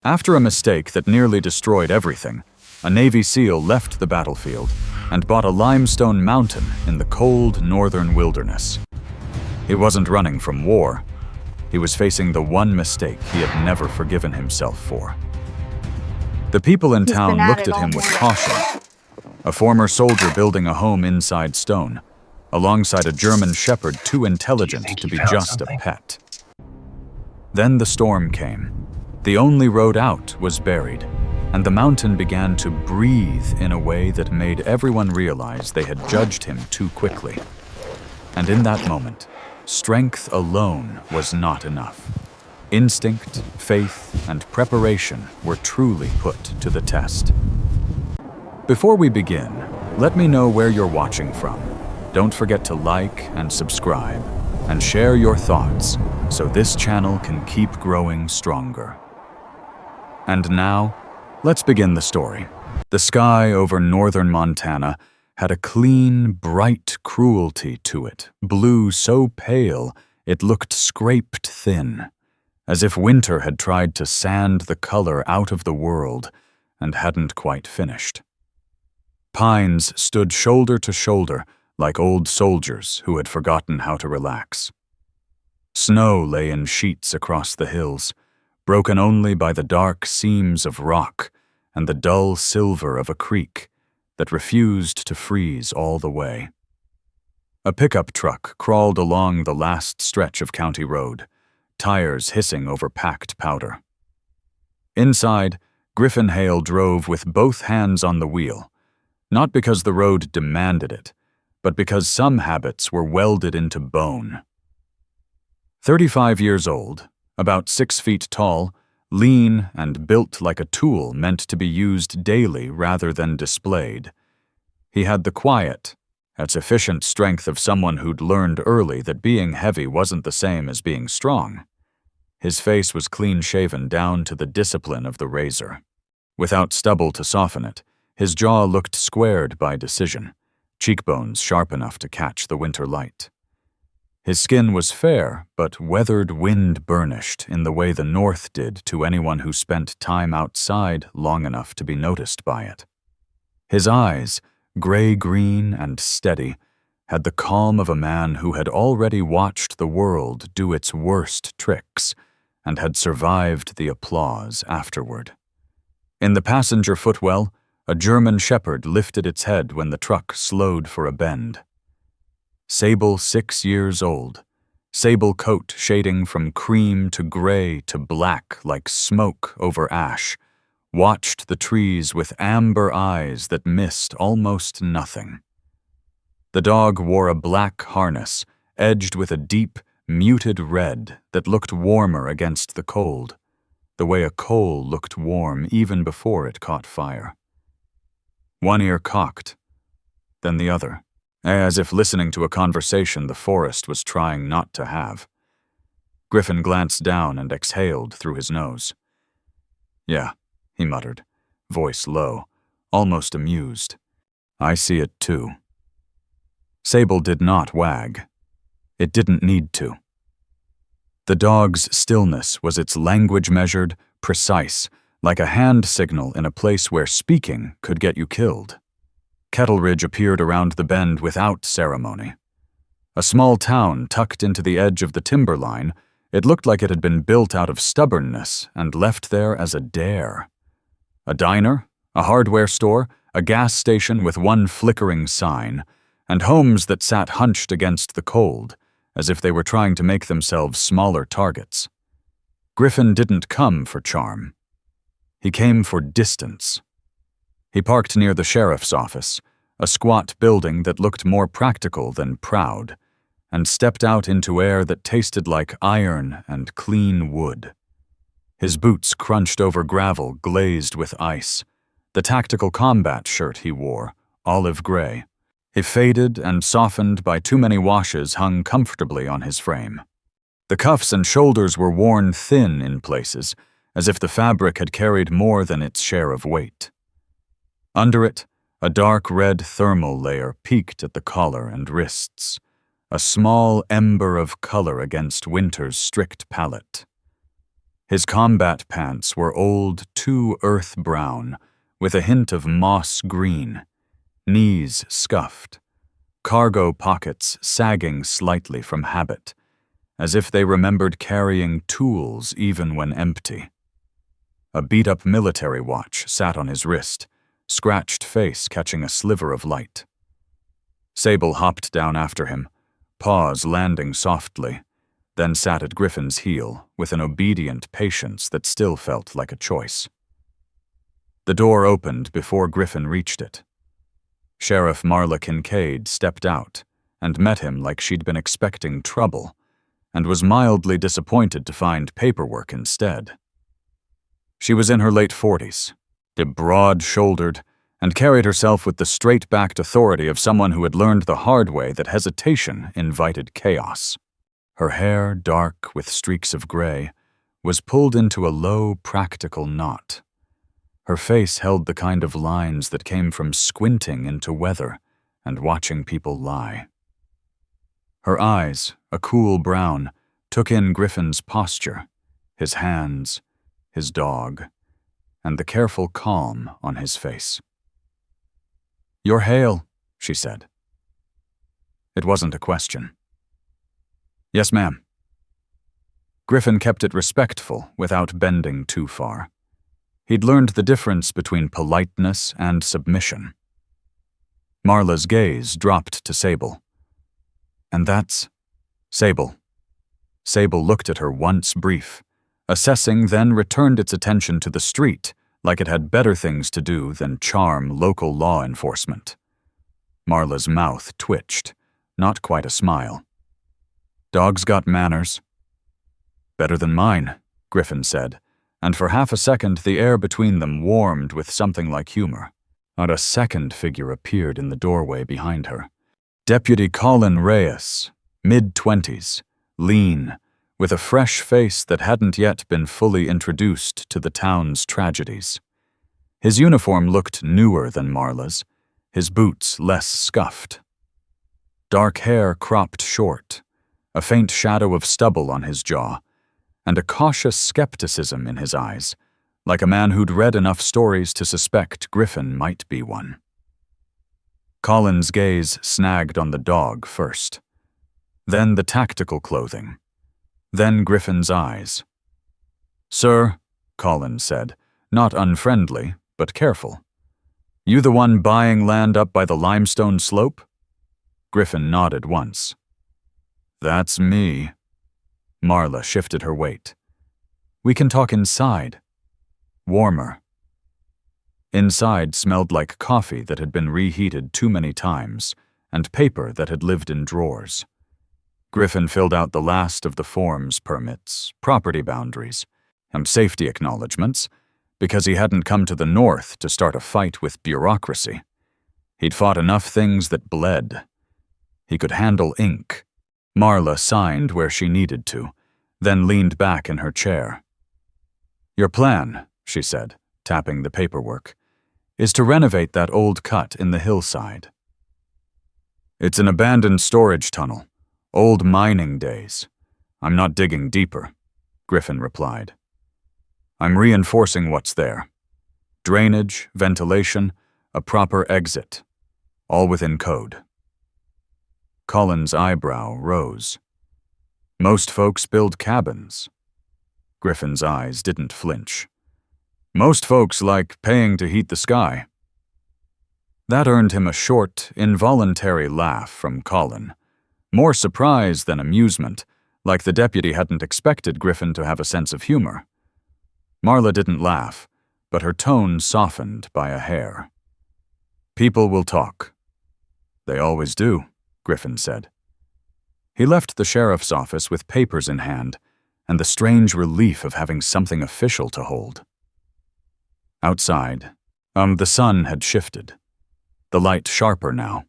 After a mistake that nearly destroyed everything, a Navy SEAL left the battlefield and bought a limestone mountain in the cold northern wilderness. He wasn't running from war. He was facing the one mistake he had never forgiven himself for. The people in town looked at him with caution. A former soldier building a home inside stone, alongside a German shepherd too intelligent to be just a pet. Then the storm came. The only road out was buried, and the mountain began to breathe in a way that made everyone realize they had judged him too quickly. And in that moment, strength alone was not enough. Instinct, faith, and preparation were truly put to the test. Before we begin, let me know where you're watching from. Don't forget to like and subscribe, and share your thoughts so this channel can keep growing stronger. And now, let's begin the story. The sky over northern Montana had a clean, bright cruelty to it, blue so pale it looked scraped thin, as if winter had tried to sand the color out of the world and hadn't quite finished. Pines stood shoulder to shoulder like old soldiers who had forgotten how to relax. Snow lay in sheets across the hills, broken only by the dark seams of rock and the dull silver of a creek that refused to freeze all the way. A pickup truck crawled along the last stretch of county road, tires hissing over packed powder. Inside, Griffin Hale drove with both hands on the wheel, not because the road demanded it, but because some habits were welded into bone. 35 years old, about 6 feet tall, lean and built like a tool meant to be used daily rather than displayed. He had the quiet, yet efficient strength of someone who'd learned early that being heavy wasn't the same as being strong. His face was clean-shaven down to the discipline of the razor. Without stubble to soften it, his jaw looked squared by decision, cheekbones sharp enough to catch the winter light. His skin was fair, but weathered wind-burnished in the way the North did to anyone who spent time outside long enough to be noticed by it. His eyes, gray-green and steady, had the calm of a man who had already watched the world do its worst tricks and had survived the applause afterward. In the passenger footwell, a German shepherd lifted its head when the truck slowed for a bend. Sable 6 years old, sable coat shading from cream to gray to black like smoke over ash, watched the trees with amber eyes that missed almost nothing. The dog wore a black harness, edged with a deep, muted red that looked warmer against the cold, the way a coal looked warm even before it caught fire. One ear cocked, then the other, as if listening to a conversation the forest was trying not to have. Griffin glanced down and exhaled through his nose. "Yeah," he muttered, voice low, almost amused. "I see it too." Sable did not wag. It didn't need to. The dog's stillness was its language measured, precise, like a hand signal in a place where speaking could get you killed. Kettle Ridge appeared around the bend without ceremony. A small town tucked into the edge of the timberline, it looked like it had been built out of stubbornness and left there as a dare. A diner, a hardware store, a gas station with one flickering sign, and homes that sat hunched against the cold, as if they were trying to make themselves smaller targets. Griffin didn't come for charm. He came for distance. He parked near the sheriff's office, a squat building that looked more practical than proud, and stepped out into air that tasted like iron and clean wood. His boots crunched over gravel glazed with ice. The tactical combat shirt he wore, olive gray, if faded and softened by too many washes, hung comfortably on his frame. The cuffs and shoulders were worn thin in places, as if the fabric had carried more than its share of weight. Under it, a dark red thermal layer peaked at the collar and wrists, a small ember of color against winter's strict palette. His combat pants were old, too earth brown, with a hint of moss green, knees scuffed, cargo pockets sagging slightly from habit, as if they remembered carrying tools even when empty. A beat-up military watch sat on his wrist, scratched face catching a sliver of light. Sable hopped down after him, paws landing softly, then sat at Griffin's heel with an obedient patience that still felt like a choice. The door opened before Griffin reached it. Sheriff Marla Kincaid stepped out and met him like she'd been expecting trouble, and was mildly disappointed to find paperwork instead. She was in her late 40s, broad-shouldered, and carried herself with the straight-backed authority of someone who had learned the hard way that hesitation invited chaos. Her hair, dark with streaks of gray, was pulled into a low, practical knot. Her face held the kind of lines that came from squinting into weather and watching people lie. Her eyes, a cool brown, took in Griffin's posture, his hands, his dog, and the careful calm on his face. "You're Hale," she said. It wasn't a question. "Yes, ma'am." Griffin kept it respectful without bending too far. He'd learned the difference between politeness and submission. Marla's gaze dropped to Sable. "And that's Sable." Sable looked at her once brief, assessing, then returned its attention to the street like it had better things to do than charm local law enforcement. Marla's mouth twitched, not quite a smile. "Dogs got manners." "Better than mine," Griffin said, and for half a second the air between them warmed with something like humor. Not a second figure appeared in the doorway behind her. Deputy Colin Reyes, mid-20s, lean, with a fresh face that hadn't yet been fully introduced to the town's tragedies. His uniform looked newer than Marla's, his boots less scuffed. Dark hair cropped short, a faint shadow of stubble on his jaw, and a cautious skepticism in his eyes, like a man who'd read enough stories to suspect Griffin might be one. Colin's gaze snagged on the dog first, then the tactical clothing, then Griffin's eyes. "Sir," Colin said, not unfriendly, but careful. "You the one buying land up by the limestone slope?" Griffin nodded once. "That's me." Marla shifted her weight. "We can talk inside." Warmer. Inside smelled like coffee that had been reheated too many times, and paper that had lived in drawers. Griffin filled out the last of the forms, permits, property boundaries, and safety acknowledgments, because he hadn't come to the north to start a fight with bureaucracy. He'd fought enough things that bled. He could handle ink. Marla signed where she needed to, then leaned back in her chair. "Your plan," she said, tapping the paperwork, "is to renovate that old cut in the hillside." "It's an abandoned storage tunnel. Old mining days. I'm not digging deeper," Griffin replied. "I'm reinforcing what's there. Drainage, ventilation, a proper exit. All within code." Colin's eyebrow rose. "Most folks build cabins." Griffin's eyes didn't flinch. "Most folks like paying to heat the sky." That earned him a short, involuntary laugh from Colin. More surprise than amusement, like the deputy hadn't expected Griffin to have a sense of humor. Marla didn't laugh, but her tone softened by a hair. "People will talk." "They always do," Griffin said. He left the sheriff's office with papers in hand, and the strange relief of having something official to hold. Outside, the sun had shifted, the light sharper now.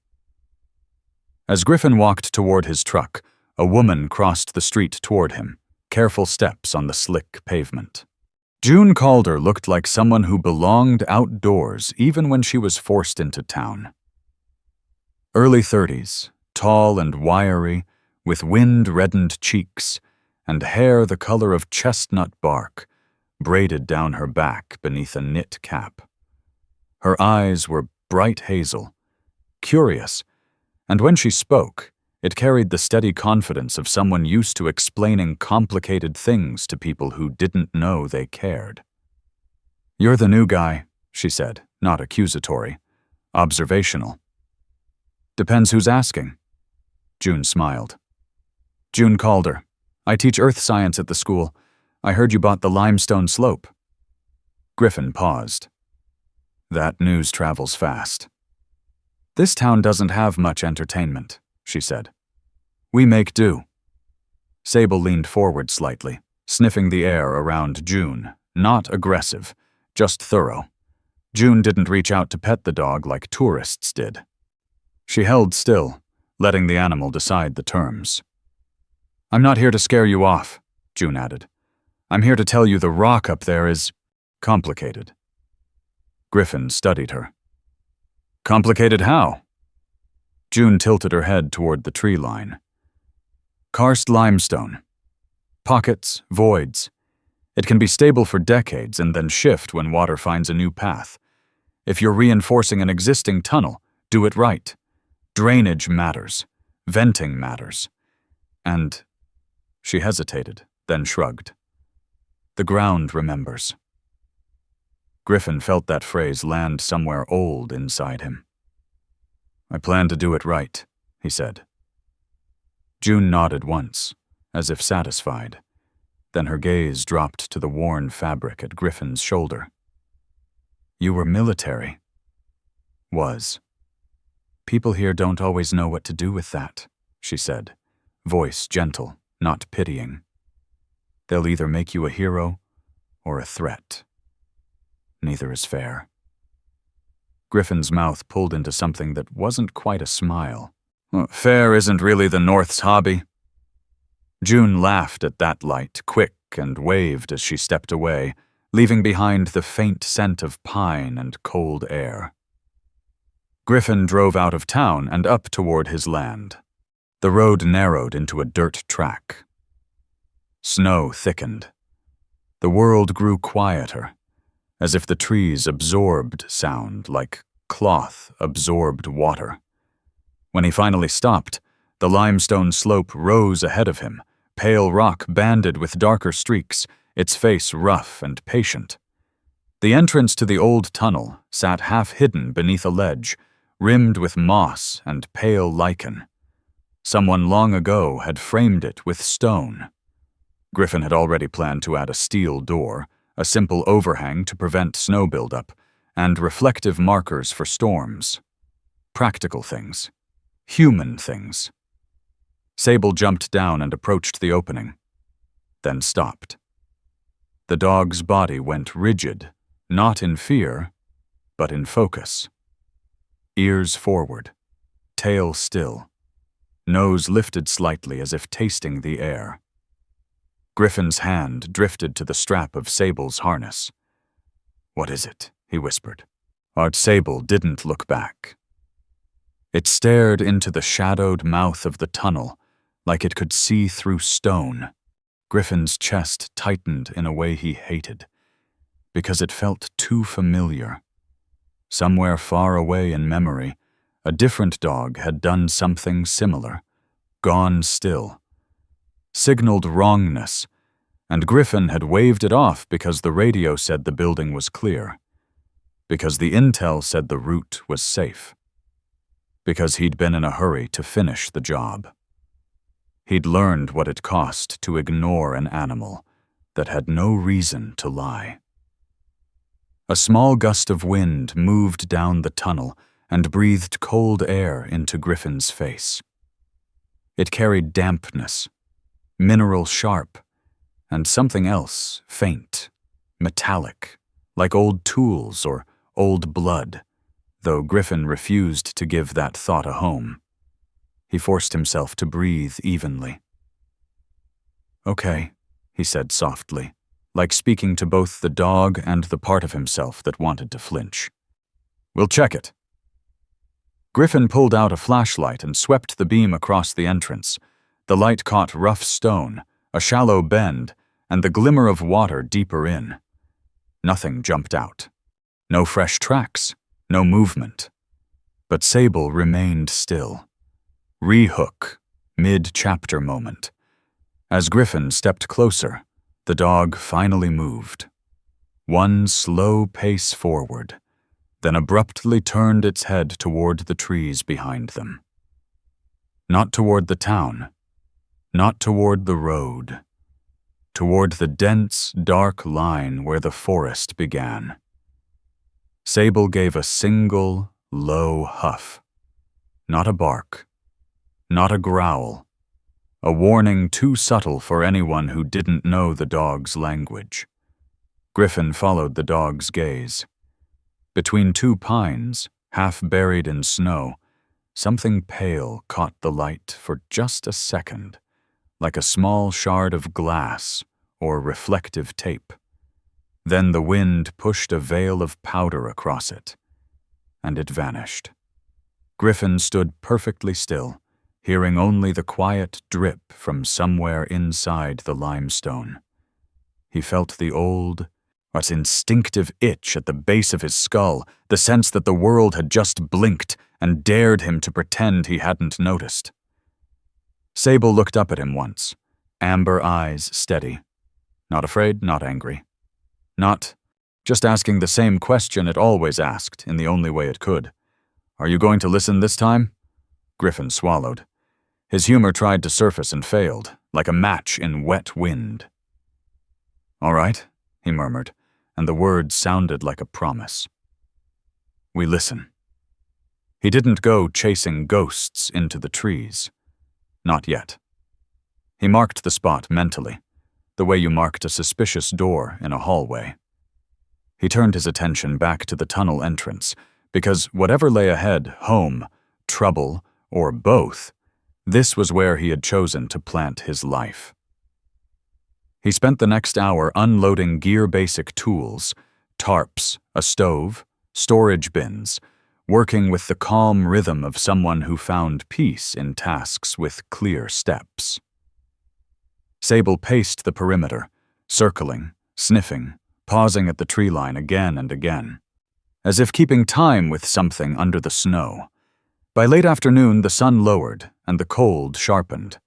As Griffin walked toward his truck, a woman crossed the street toward him, careful steps on the slick pavement. June Calder looked like someone who belonged outdoors even when she was forced into town. Early 30s, tall and wiry, with wind-reddened cheeks, and hair the color of chestnut bark, braided down her back beneath a knit cap. Her eyes were bright hazel, curious, and when she spoke, it carried the steady confidence of someone used to explaining complicated things to people who didn't know they cared. "You're the new guy," she said, not accusatory, observational. "Depends who's asking." June smiled. "June Calder. I teach earth science at the school. I heard you bought the Limestone slope." Griffin paused. "That news travels fast." "This town doesn't have much entertainment," she said. "We make do." Sable leaned forward slightly, sniffing the air around June, not aggressive, just thorough. June didn't reach out to pet the dog like tourists did. She held still, letting the animal decide the terms. "I'm not here to scare you off," June added. "I'm here to tell you the rock up there is complicated." Griffin studied her. "Complicated how?" June tilted her head toward the tree line. "Karst limestone. Pockets, voids. It can be stable for decades and then shift when water finds a new path. If you're reinforcing an existing tunnel, do it right. Drainage matters. Venting matters. And..." She hesitated, then shrugged. "The ground remembers." Griffin felt that phrase land somewhere old inside him. "I plan to do it right," he said. June nodded once, as if satisfied. Then her gaze dropped to the worn fabric at Griffin's shoulder. "You were military." "Was. People here don't always know what to do with that," she said, voice gentle, not pitying. "They'll either make you a hero or a threat. Neither is fair." Griffin's mouth pulled into something that wasn't quite a smile. "Fair isn't really the North's hobby." June laughed at that light, quick, and waved as she stepped away, leaving behind the faint scent of pine and cold air. Griffin drove out of town and up toward his land. The road narrowed into a dirt track. Snow thickened. The world grew quieter, as if the trees absorbed sound like cloth absorbed water. When he finally stopped, the limestone slope rose ahead of him, pale rock banded with darker streaks, its face rough and patient. The entrance to the old tunnel sat half-hidden beneath a ledge, rimmed with moss and pale lichen. Someone long ago had framed it with stone. Griffin had already planned to add a steel door, a simple overhang to prevent snow buildup, and reflective markers for storms. Practical things. Human things. Sable jumped down and approached the opening, then stopped. The dog's body went rigid, not in fear, but in focus. Ears forward, tail still, nose lifted slightly as if tasting the air. Griffin's hand drifted to the strap of Sable's harness. "What is it?" he whispered. Art Sable didn't look back. It stared into the shadowed mouth of the tunnel, like it could see through stone. Griffin's chest tightened in a way he hated, because it felt too familiar. Somewhere far away in memory, a different dog had done something similar, gone still, signaled wrongness, and Griffin had waved it off because the radio said the building was clear, because the intel said the route was safe, because he'd been in a hurry to finish the job. He'd learned what it cost to ignore an animal that had no reason to lie. A small gust of wind moved down the tunnel and breathed cold air into Griffin's face. It carried dampness, mineral sharp, and something else faint, metallic, like old tools or old blood, though Griffin refused to give that thought a home. He forced himself to breathe evenly. "Okay," he said softly, like speaking to both the dog and the part of himself that wanted to flinch. "We'll check it." Griffin pulled out a flashlight and swept the beam across the entrance. The light caught rough stone, a shallow bend, and the glimmer of water deeper in. Nothing jumped out. No fresh tracks, no movement. But Sable remained still. Rehook, mid-chapter moment. As Griffin stepped closer, the dog finally moved. One slow pace forward, then abruptly turned its head toward the trees behind them. Not toward the town, not toward the road, toward the dense, dark line where the forest began. Sable gave a single, low huff. Not a bark, not a growl, a warning too subtle for anyone who didn't know the dog's language. Griffin followed the dog's gaze. Between two pines, half buried in snow, something pale caught the light for just a second, like a small shard of glass or reflective tape. Then the wind pushed a veil of powder across it, and it vanished. Griffin stood perfectly still, hearing only the quiet drip from somewhere inside the limestone. He felt the old, but instinctive itch at the base of his skull, the sense that the world had just blinked and dared him to pretend he hadn't noticed. Sable looked up at him once, amber eyes steady. Not afraid, not angry. Not just asking the same question it always asked in the only way it could. "Are you going to listen this time?" Griffin swallowed. His humor tried to surface and failed, like a match in wet wind. "All right," he murmured, and the words sounded like a promise. "We listen." He didn't go chasing ghosts into the trees. Not yet. He marked the spot mentally, the way you marked a suspicious door in a hallway. He turned his attention back to the tunnel entrance, because whatever lay ahead, home, trouble, or both, this was where he had chosen to plant his life. He spent the next hour unloading gear-basic tools, tarps, a stove, storage bins, working with the calm rhythm of someone who found peace in tasks with clear steps. Sable paced the perimeter, circling, sniffing, pausing at the tree line again and again, as if keeping time with something under the snow. By late afternoon, the sun lowered and the cold sharpened.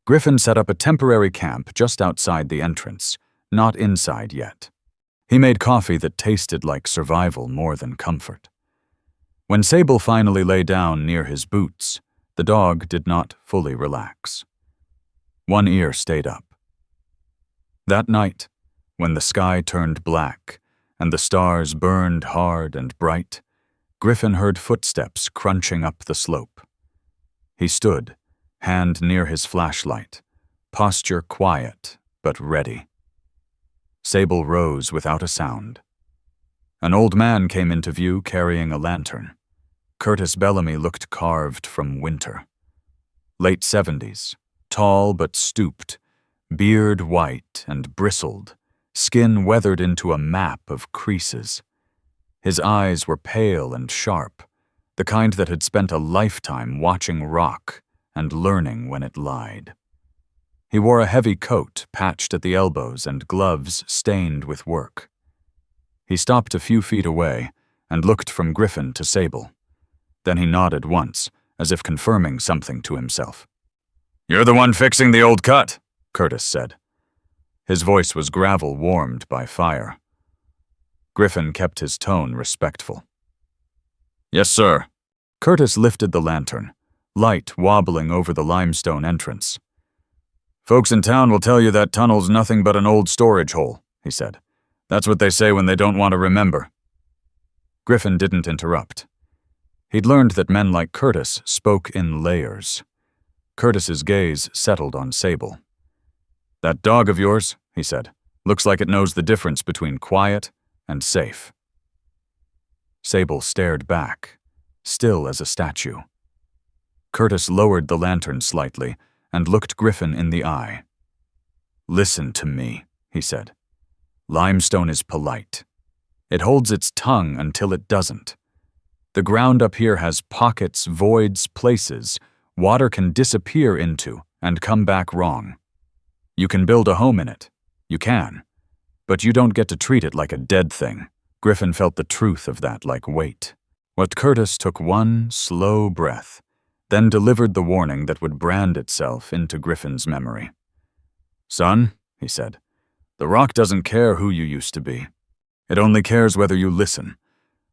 Griffin set up a temporary camp just outside the entrance, not inside yet. He made coffee that tasted like survival more than comfort. When Sable finally lay down near his boots, the dog did not fully relax. One ear stayed up. That night, when the sky turned black and the stars burned hard and bright, Griffin heard footsteps crunching up the slope. He stood, hand near his flashlight, posture quiet but ready. Sable rose without a sound. An old man came into view carrying a lantern. Curtis Bellamy looked carved from winter. Late 70s, tall but stooped, beard white and bristled, skin weathered into a map of creases. His eyes were pale and sharp, the kind that had spent a lifetime watching rock and learning when it lied. He wore a heavy coat patched at the elbows and gloves stained with work. He stopped a few feet away and looked from Griffin to Sable. Then he nodded once, as if confirming something to himself. "You're the one fixing the old cut," Curtis said. His voice was gravel warmed by fire. Griffin kept his tone respectful. "Yes, sir." Curtis lifted the lantern, light wobbling over the limestone entrance. "Folks in town will tell you that tunnel's nothing but an old storage hole," he said. "That's what they say when they don't want to remember." Griffin didn't interrupt. He'd learned that men like Curtis spoke in layers. Curtis's gaze settled on Sable. "That dog of yours," he said, "looks like it knows the difference between quiet and safe." Sable stared back, still as a statue. Curtis lowered the lantern slightly and looked Griffin in the eye. "Listen to me," he said. "Limestone is polite. It holds its tongue until it doesn't. The ground up here has pockets, voids, places water can disappear into and come back wrong. You can build a home in it. You can. But you don't get to treat it like a dead thing. Griffin felt the truth of that like weight. What Curtis took one slow breath, then delivered the warning that would brand itself into Griffin's memory. "Son," he said, "the rock doesn't care who you used to be. It only cares whether you listen.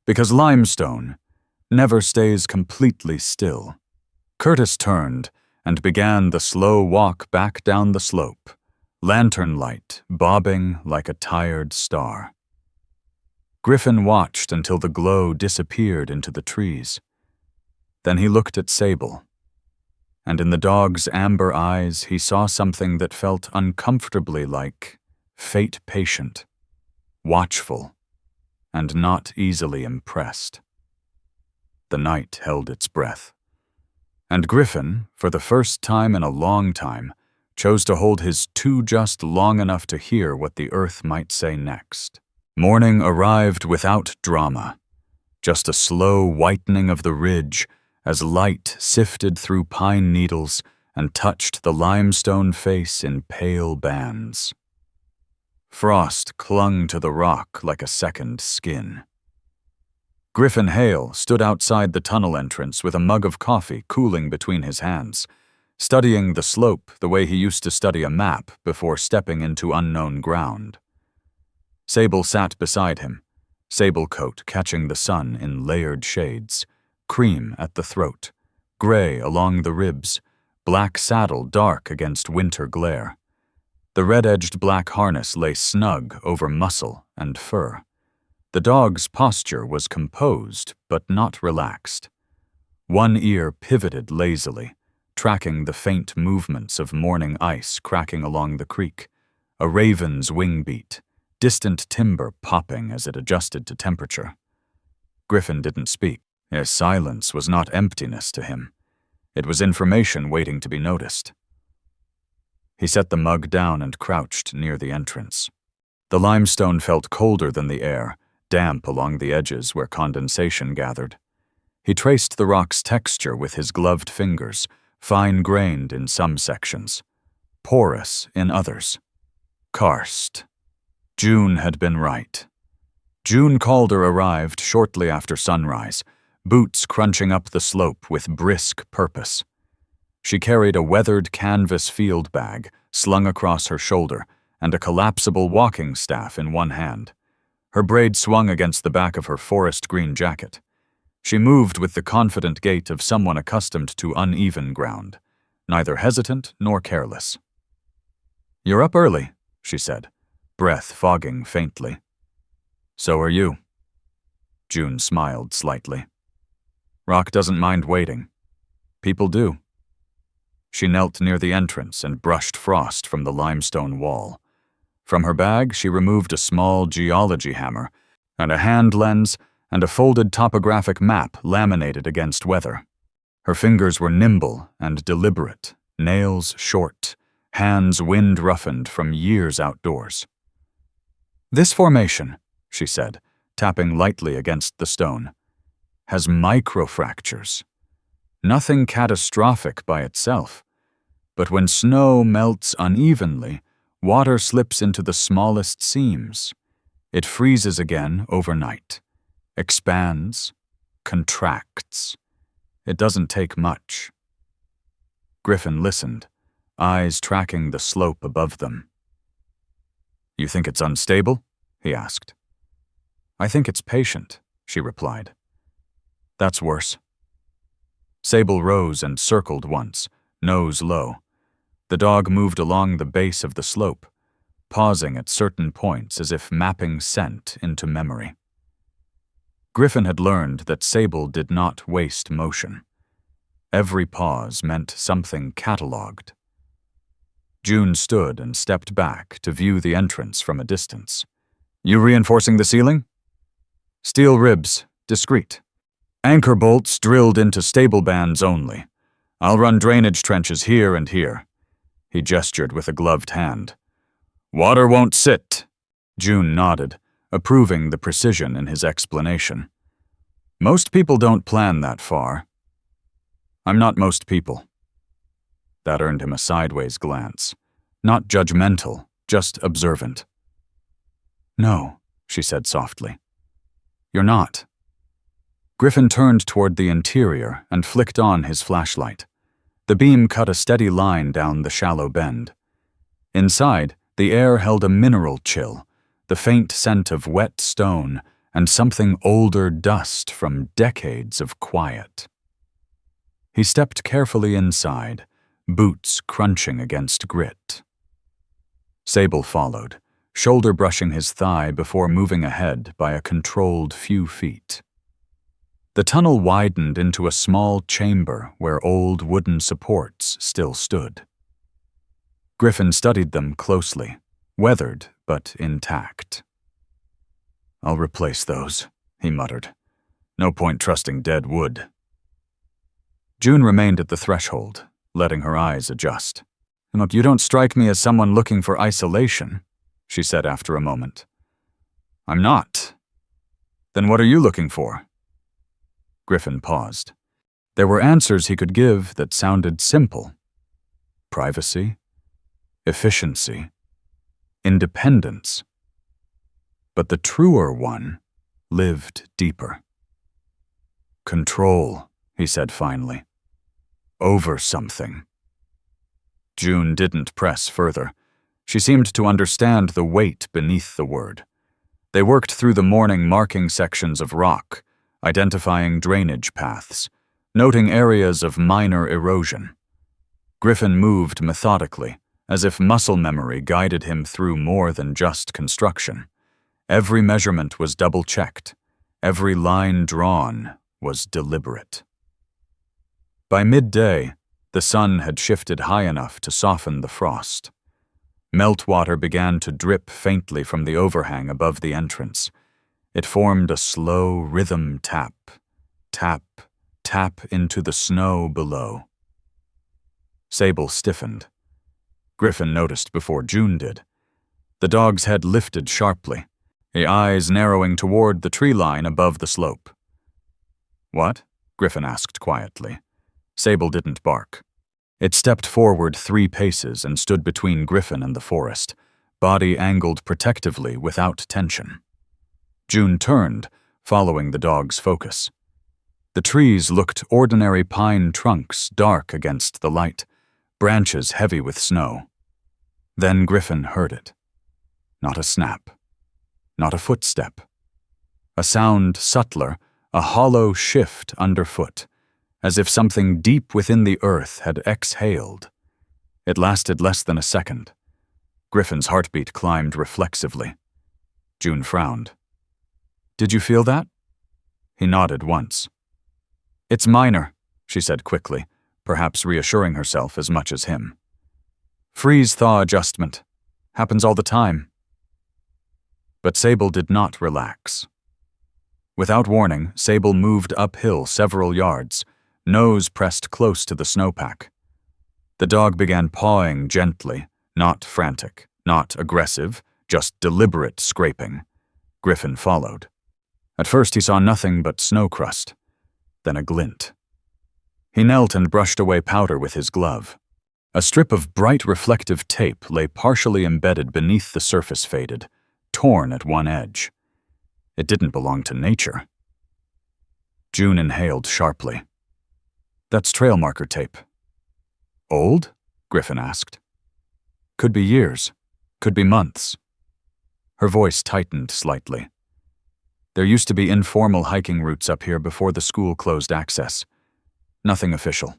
Because limestone never stays completely still." Curtis turned and began the slow walk back down the slope, lantern light bobbing like a tired star. Griffin watched until the glow disappeared into the trees. Then he looked at Sable, and in the dog's amber eyes he saw something that felt uncomfortably like fate patient, watchful, and not easily impressed. The night held its breath, and Griffin, for the first time in a long time, chose to hold his two just long enough to hear what the earth might say next. Morning arrived without drama, just a slow whitening of the ridge as light sifted through pine needles and touched the limestone face in pale bands. Frost clung to the rock like a second skin. Griffin Hale stood outside the tunnel entrance with a mug of coffee cooling between his hands, studying the slope the way he used to study a map before stepping into unknown ground. Sable sat beside him, sable coat catching the sun in layered shades, cream at the throat, gray along the ribs, black saddle dark against winter glare. The red-edged black harness lay snug over muscle and fur. The dog's posture was composed but not relaxed. One ear pivoted lazily, tracking the faint movements of morning ice cracking along the creek, a raven's wing beat, distant timber popping as it adjusted to temperature. Griffin didn't speak. His silence was not emptiness to him. It was information waiting to be noticed. He set the mug down and crouched near the entrance. The limestone felt colder than the air, damp along the edges where condensation gathered. He traced the rock's texture with his gloved fingers, fine-grained in some sections, porous in others. Karst. June had been right. June Calder arrived shortly after sunrise, boots crunching up the slope with brisk purpose. She carried a weathered canvas field bag slung across her shoulder and a collapsible walking staff in one hand. Her braid swung against the back of her forest green jacket. She moved with the confident gait of someone accustomed to uneven ground, neither hesitant nor careless. "You're up early," she said, breath fogging faintly. "So are you." June smiled slightly. "Rock doesn't mind waiting. People do." She knelt near the entrance and brushed frost from the limestone wall. From her bag, she removed a small geology hammer and a hand lens and a folded topographic map laminated against weather. Her fingers were nimble and deliberate, nails short, hands wind-roughened from years outdoors. "This formation," she said, tapping lightly against the stone, "has microfractures. Nothing catastrophic by itself, but when snow melts unevenly, water slips into the smallest seams. It freezes again overnight, expands, contracts. It doesn't take much." Griffin listened, eyes tracking the slope above them. "You think it's unstable?" he asked. "I think it's patient," she replied. "That's worse." Sable rose and circled once, nose low. The dog moved along the base of the slope, pausing at certain points as if mapping scent into memory. Griffin had learned that Sable did not waste motion. Every pause meant something catalogued. June stood and stepped back to view the entrance from a distance. "You reinforcing the ceiling?" "Steel ribs, discreet. Anchor bolts drilled into stable bands only. I'll run drainage trenches here and here." He gestured with a gloved hand. "Water won't sit." June nodded, approving the precision in his explanation. "Most people don't plan that far." "I'm not most people." That earned him a sideways glance. Not judgmental, just observant. No, she said softly. You're not. Griffin turned toward the interior and flicked on his flashlight. The beam cut a steady line down the shallow bend. Inside, the air held a mineral chill, the faint scent of wet stone and something older dust from decades of quiet. He stepped carefully inside, boots crunching against grit. Sable followed, shoulder brushing his thigh before moving ahead by a controlled few feet. The tunnel widened into a small chamber where old wooden supports still stood. Griffin studied them closely, weathered but intact. I'll replace those, he muttered. No point trusting dead wood. June remained at the threshold, letting her eyes adjust. Look, you don't strike me as someone looking for isolation, she said after a moment. I'm not. Then what are you looking for? Griffin paused. There were answers he could give that sounded simple. Privacy, efficiency, independence. But the truer one lived deeper. Control, he said finally. Over something. June didn't press further. She seemed to understand the weight beneath the word. They worked through the morning marking sections of rock, identifying drainage paths, noting areas of minor erosion. Griffin moved methodically, as if muscle memory guided him through more than just construction. Every measurement was double-checked. Every line drawn was deliberate. By midday, the sun had shifted high enough to soften the frost. Meltwater began to drip faintly from the overhang above the entrance. It formed a slow rhythm tap, tap, tap into the snow below. Sable stiffened. Griffin noticed before June did. The dog's head lifted sharply, the eyes narrowing toward the tree line above the slope. What? Griffin asked quietly. Sable didn't bark. It stepped forward 3 paces and stood between Griffin and the forest, body angled protectively without tension. June turned, following the dog's focus. The trees looked ordinary pine trunks dark against the light, branches heavy with snow. Then Griffin heard it. Not a snap. Not a footstep. A sound subtler, a hollow shift underfoot, as if something deep within the earth had exhaled. It lasted less than a second. Griffin's heartbeat climbed reflexively. June frowned. Did you feel that? He nodded once. It's minor, she said quickly, perhaps reassuring herself as much as him. Freeze-thaw adjustment. Happens all the time. But Sable did not relax. Without warning, Sable moved uphill several yards, nose pressed close to the snowpack. The dog began pawing gently, not frantic, not aggressive, just deliberate scraping. Griffin followed. At first he saw nothing but snow crust, then a glint. He knelt and brushed away powder with his glove. A strip of bright reflective tape lay partially embedded beneath the surface faded, torn at one edge. It didn't belong to nature. June inhaled sharply. That's trail marker tape. Old? Griffin asked. Could be years. Could be months. Her voice tightened slightly. There used to be informal hiking routes up here before the school closed access. Nothing official.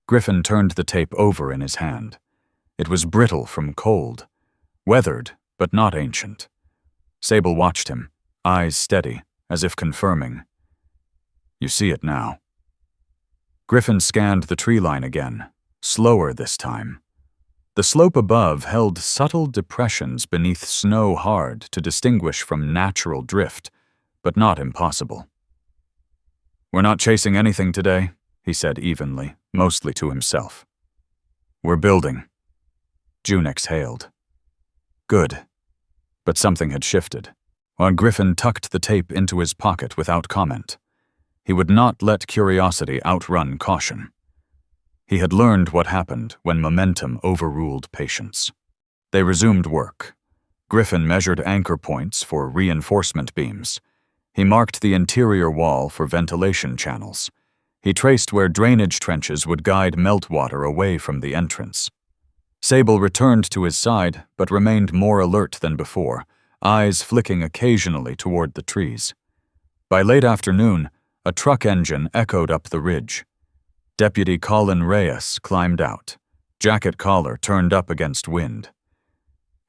Griffin turned the tape over in his hand. It was brittle from cold, weathered but not ancient. Sable watched him, eyes steady, as if confirming. You see it now. Griffin scanned the tree line again, slower this time. The slope above held subtle depressions beneath snow hard to distinguish from natural drift, but not impossible. We're not chasing anything today, he said evenly, mostly to himself. We're building. June exhaled. Good. But something had shifted, while Griffin tucked the tape into his pocket without comment. He would not let curiosity outrun caution. He had learned what happened when momentum overruled patience. They resumed work. Griffin measured anchor points for reinforcement beams. He marked the interior wall for ventilation channels. He traced where drainage trenches would guide meltwater away from the entrance. Sable returned to his side, but remained more alert than before, eyes flicking occasionally toward the trees. By late afternoon, a truck engine echoed up the ridge. Deputy Colin Reyes climbed out, jacket collar turned up against wind.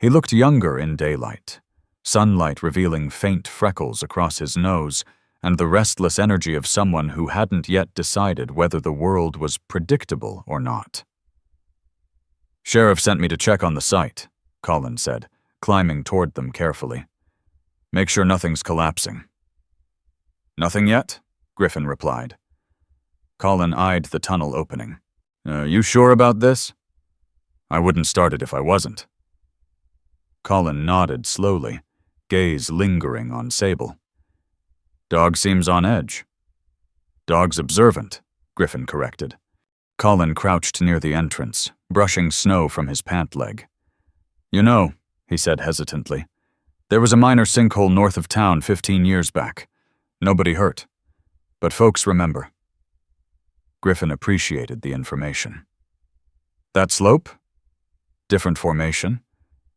He looked younger in daylight, sunlight revealing faint freckles across his nose and the restless energy of someone who hadn't yet decided whether the world was predictable or not. "Sheriff sent me to check on the site," Colin said, climbing toward them carefully. "Make sure nothing's collapsing." "Nothing yet?" Griffin replied. Colin eyed the tunnel opening. "You sure about this?" "I wouldn't start it if I wasn't." Colin nodded slowly, gaze lingering on Sable. "Dog seems on edge." "Dog's observant," Griffin corrected. Colin crouched near the entrance, brushing snow from his pant leg. "You know," he said hesitantly, "there was a minor sinkhole north of town 15 years back. Nobody hurt. But folks remember." Griffin appreciated the information. "That slope? Different formation,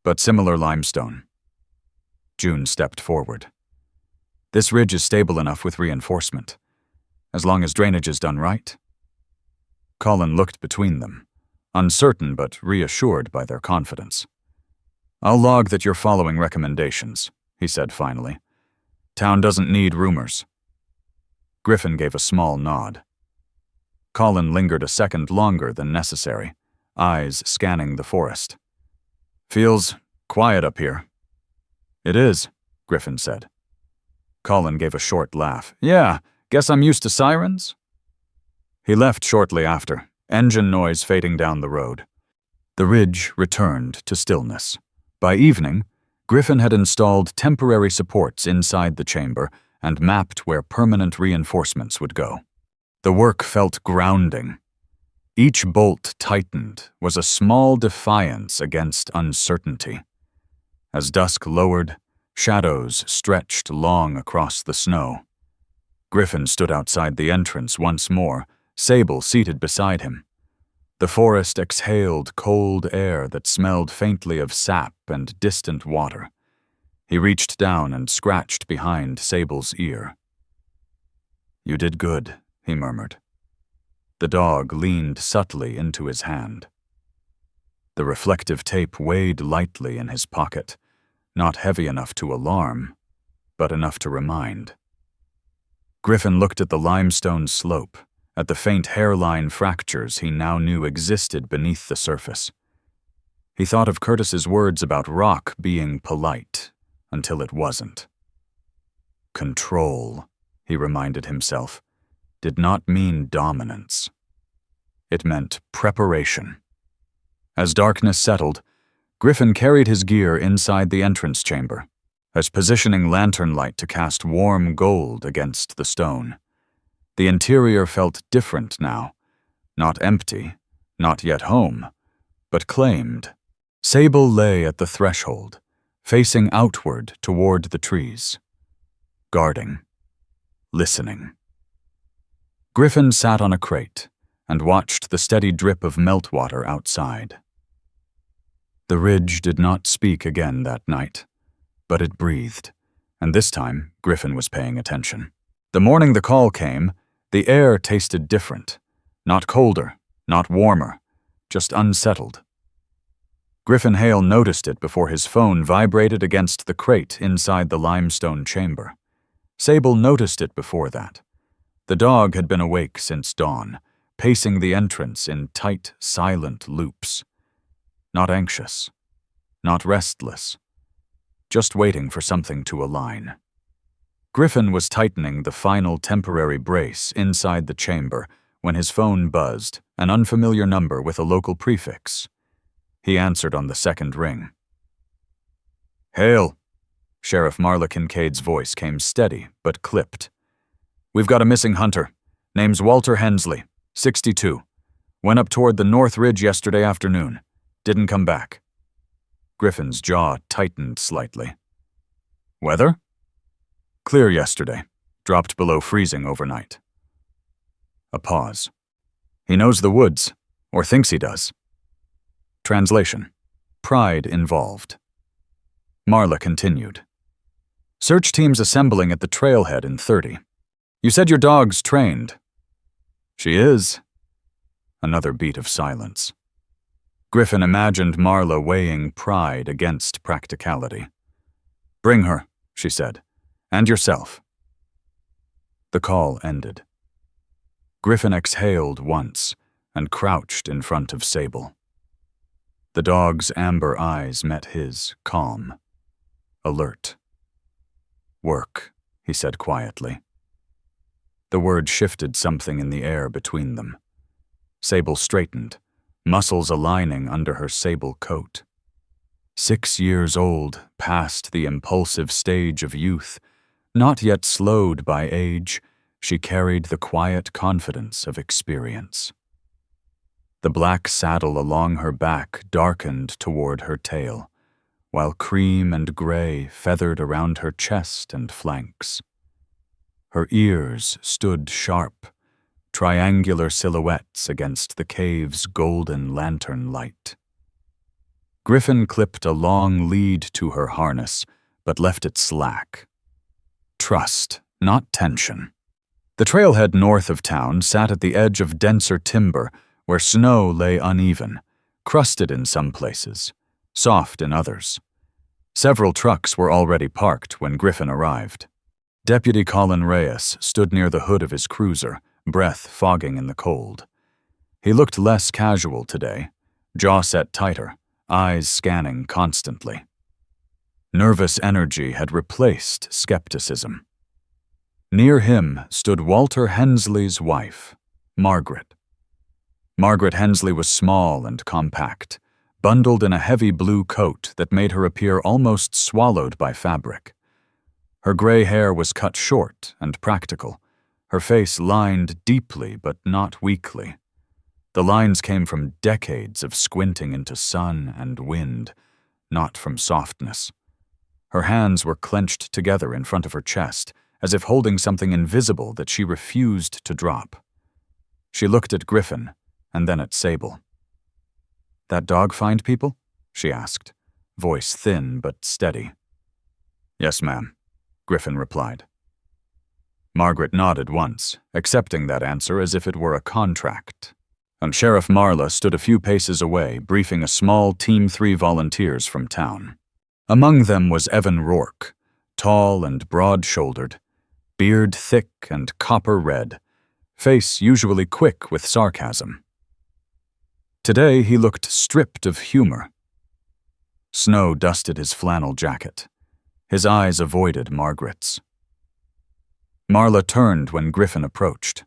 but similar limestone." June stepped forward. "This ridge is stable enough with reinforcement, as long as drainage is done right." Colin looked between them, uncertain but reassured by their confidence. "I'll log that you're following recommendations," he said finally. "Town doesn't need rumors." Griffin gave a small nod. Colin lingered a second longer than necessary, eyes scanning the forest. "Feels quiet up here." "It is," Griffin said. Colin gave a short laugh. "Yeah, guess I'm used to sirens." He left shortly after, engine noise fading down the road. The ridge returned to stillness. By evening, Griffin had installed temporary supports inside the chamber and mapped where permanent reinforcements would go. The work felt grounding. Each bolt tightened was a small defiance against uncertainty. As dusk lowered, shadows stretched long across the snow. Griffin stood outside the entrance once more, Sable seated beside him. The forest exhaled cold air that smelled faintly of sap and distant water. He reached down and scratched behind Sable's ear. "You did good," he murmured. The dog leaned subtly into his hand. The reflective tape weighed lightly in his pocket, not heavy enough to alarm, but enough to remind. Griffin looked at the limestone slope, at the faint hairline fractures he now knew existed beneath the surface. He thought of Curtis's words about rock being polite, until it wasn't. Control, he reminded himself, did not mean dominance. It meant preparation. As darkness settled, Griffin carried his gear inside the entrance chamber, as positioning lantern light to cast warm gold against the stone. The interior felt different now, not empty, not yet home, but claimed. Sable lay at the threshold, facing outward toward the trees, guarding, listening. Griffin sat on a crate and watched the steady drip of meltwater outside. The ridge did not speak again that night, but it breathed, and this time Griffin was paying attention. The morning the call came, the air tasted different, not colder, not warmer, just unsettled. Griffin Hale noticed it before his phone vibrated against the crate inside the limestone chamber. Sable noticed it before that. The dog had been awake since dawn, pacing the entrance in tight, silent loops. Not anxious, not restless, just waiting for something to align. Griffin was tightening the final temporary brace inside the chamber when his phone buzzed, an unfamiliar number with a local prefix. He answered on the second ring. "Hale." Sheriff Marla Kincaid's voice came steady but clipped. "We've got a missing hunter. Name's Walter Hensley, 62. Went up toward the North Ridge yesterday afternoon. Didn't come back." Griffin's jaw tightened slightly. Weather? Clear yesterday. Dropped below freezing overnight. A pause. He knows the woods, or thinks he does. Translation. Pride involved. Marla continued. Search teams assembling at the trailhead in 30. You said your dog's trained. She is. Another beat of silence. Griffin imagined Marla weighing pride against practicality. Bring her, she said, and yourself. The call ended. Griffin exhaled once and crouched in front of Sable. The dog's amber eyes met his, calm, alert. Work, he said quietly. The word shifted something in the air between them. Sable straightened, muscles aligning under her sable coat. 6 years old, past the impulsive stage of youth, not yet slowed by age, she carried the quiet confidence of experience. The black saddle along her back darkened toward her tail, while cream and gray feathered around her chest and flanks. Her ears stood sharp, triangular silhouettes against the cave's golden lantern light. Griffin clipped a long lead to her harness, but left it slack. Trust, not tension. The trailhead north of town sat at the edge of denser timber where snow lay uneven, crusted in some places, soft in others. Several trucks were already parked when Griffin arrived. Deputy Colin Reyes stood near the hood of his cruiser, breath fogging in the cold. He looked less casual today, jaw set tighter, eyes scanning constantly. Nervous energy had replaced skepticism. Near him stood Walter Hensley's wife, Margaret. Margaret Hensley was small and compact, bundled in a heavy blue coat that made her appear almost swallowed by fabric. Her gray hair was cut short and practical, her face lined deeply but not weakly. The lines came from decades of squinting into sun and wind, not from softness. Her hands were clenched together in front of her chest, as if holding something invisible that she refused to drop. She looked at Griffin, and then at Sable. That dog find people? She asked, voice thin but steady. Yes, ma'am, Griffin replied. Margaret nodded once, accepting that answer as if it were a contract. And Sheriff Marla stood a few paces away, briefing a small Team 3 volunteers from town. Among them was Evan Rourke, tall and broad-shouldered, beard thick and copper red, face usually quick with sarcasm. Today he looked stripped of humor. Snow dusted his flannel jacket. His eyes avoided Margaret's. Marla turned when Griffin approached.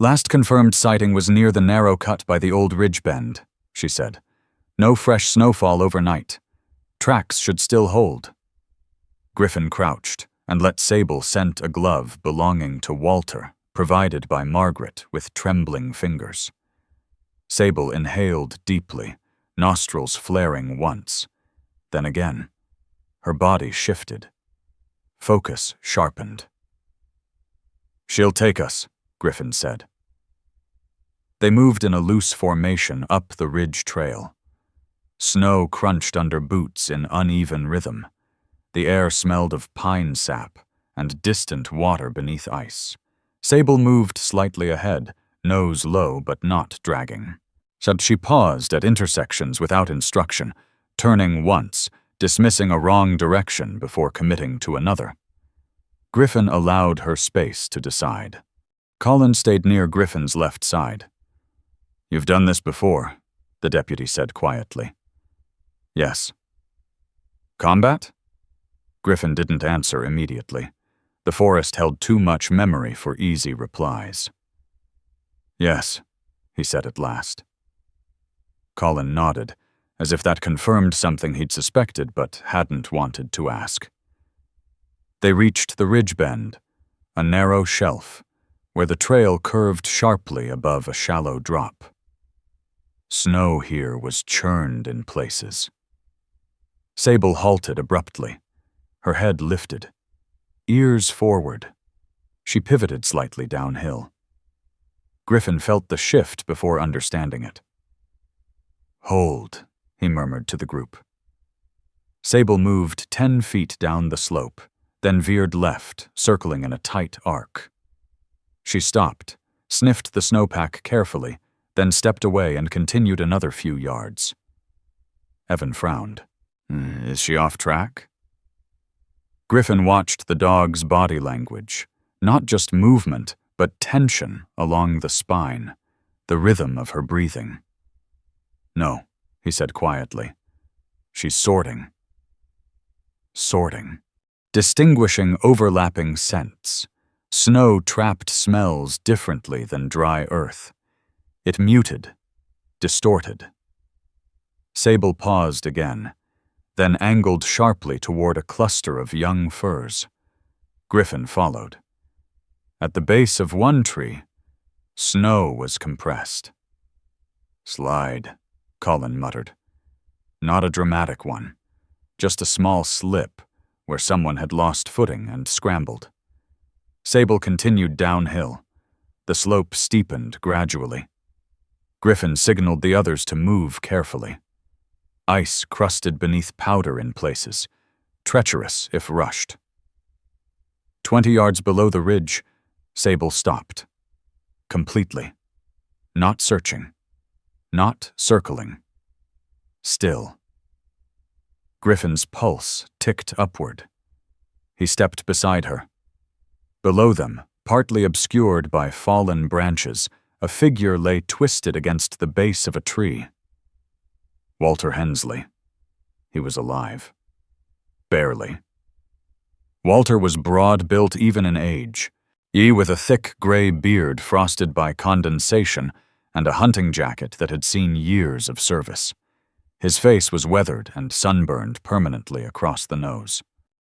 Last confirmed sighting was near the narrow cut by the old ridge bend, she said. No fresh snowfall overnight. Tracks should still hold. Griffin crouched and let Sable scent a glove belonging to Walter, provided by Margaret with trembling fingers. Sable inhaled deeply, nostrils flaring once. Then again. Her body shifted. Focus sharpened. She'll take us, Griffin said. They moved in a loose formation up the ridge trail. Snow crunched under boots in uneven rhythm. The air smelled of pine sap and distant water beneath ice. Sable moved slightly ahead, nose low but not dragging. She paused at intersections without instruction, turning once, dismissing a wrong direction before committing to another. Griffin allowed her space to decide. Colin stayed near Griffin's left side. You've done this before, the deputy said quietly. Yes. Combat? Griffin didn't answer immediately. The forest held too much memory for easy replies. Yes, he said at last. Colin nodded, as if that confirmed something he'd suspected but hadn't wanted to ask. They reached the ridge bend, a narrow shelf, where the trail curved sharply above a shallow drop. Snow here was churned in places. Sable halted abruptly, her head lifted, ears forward. She pivoted slightly downhill. Griffin felt the shift before understanding it. "Hold," he murmured to the group. Sable moved 10 feet down the slope, then veered left, circling in a tight arc. She stopped, sniffed the snowpack carefully, then stepped away and continued another few yards. Evan frowned. Is she off track? Griffin watched the dog's body language, not just movement, but tension along the spine, the rhythm of her breathing. "No," he said quietly. "She's sorting." Sorting. Distinguishing overlapping scents. Snow-trapped smells differently than dry earth. It muted, distorted. Sable paused again, then angled sharply toward a cluster of young firs. Griffin followed. At the base of one tree, snow was compressed. "Slide," Colin muttered. Not a dramatic one, just a small slip where someone had lost footing and scrambled. Sable continued downhill. The slope steepened gradually. Griffin signaled the others to move carefully. Ice crusted beneath powder in places, treacherous if rushed. 20 yards below the ridge, Sable stopped. Completely. Not searching. Not circling. Still. Griffin's pulse ticked upward. He stepped beside her. Below them, partly obscured by fallen branches, a figure lay twisted against the base of a tree. Walter Hensley. He was alive. Barely. Walter was broad-built even in age, with a thick gray beard frosted by condensation and a hunting jacket that had seen years of service. His face was weathered and sunburned permanently across the nose.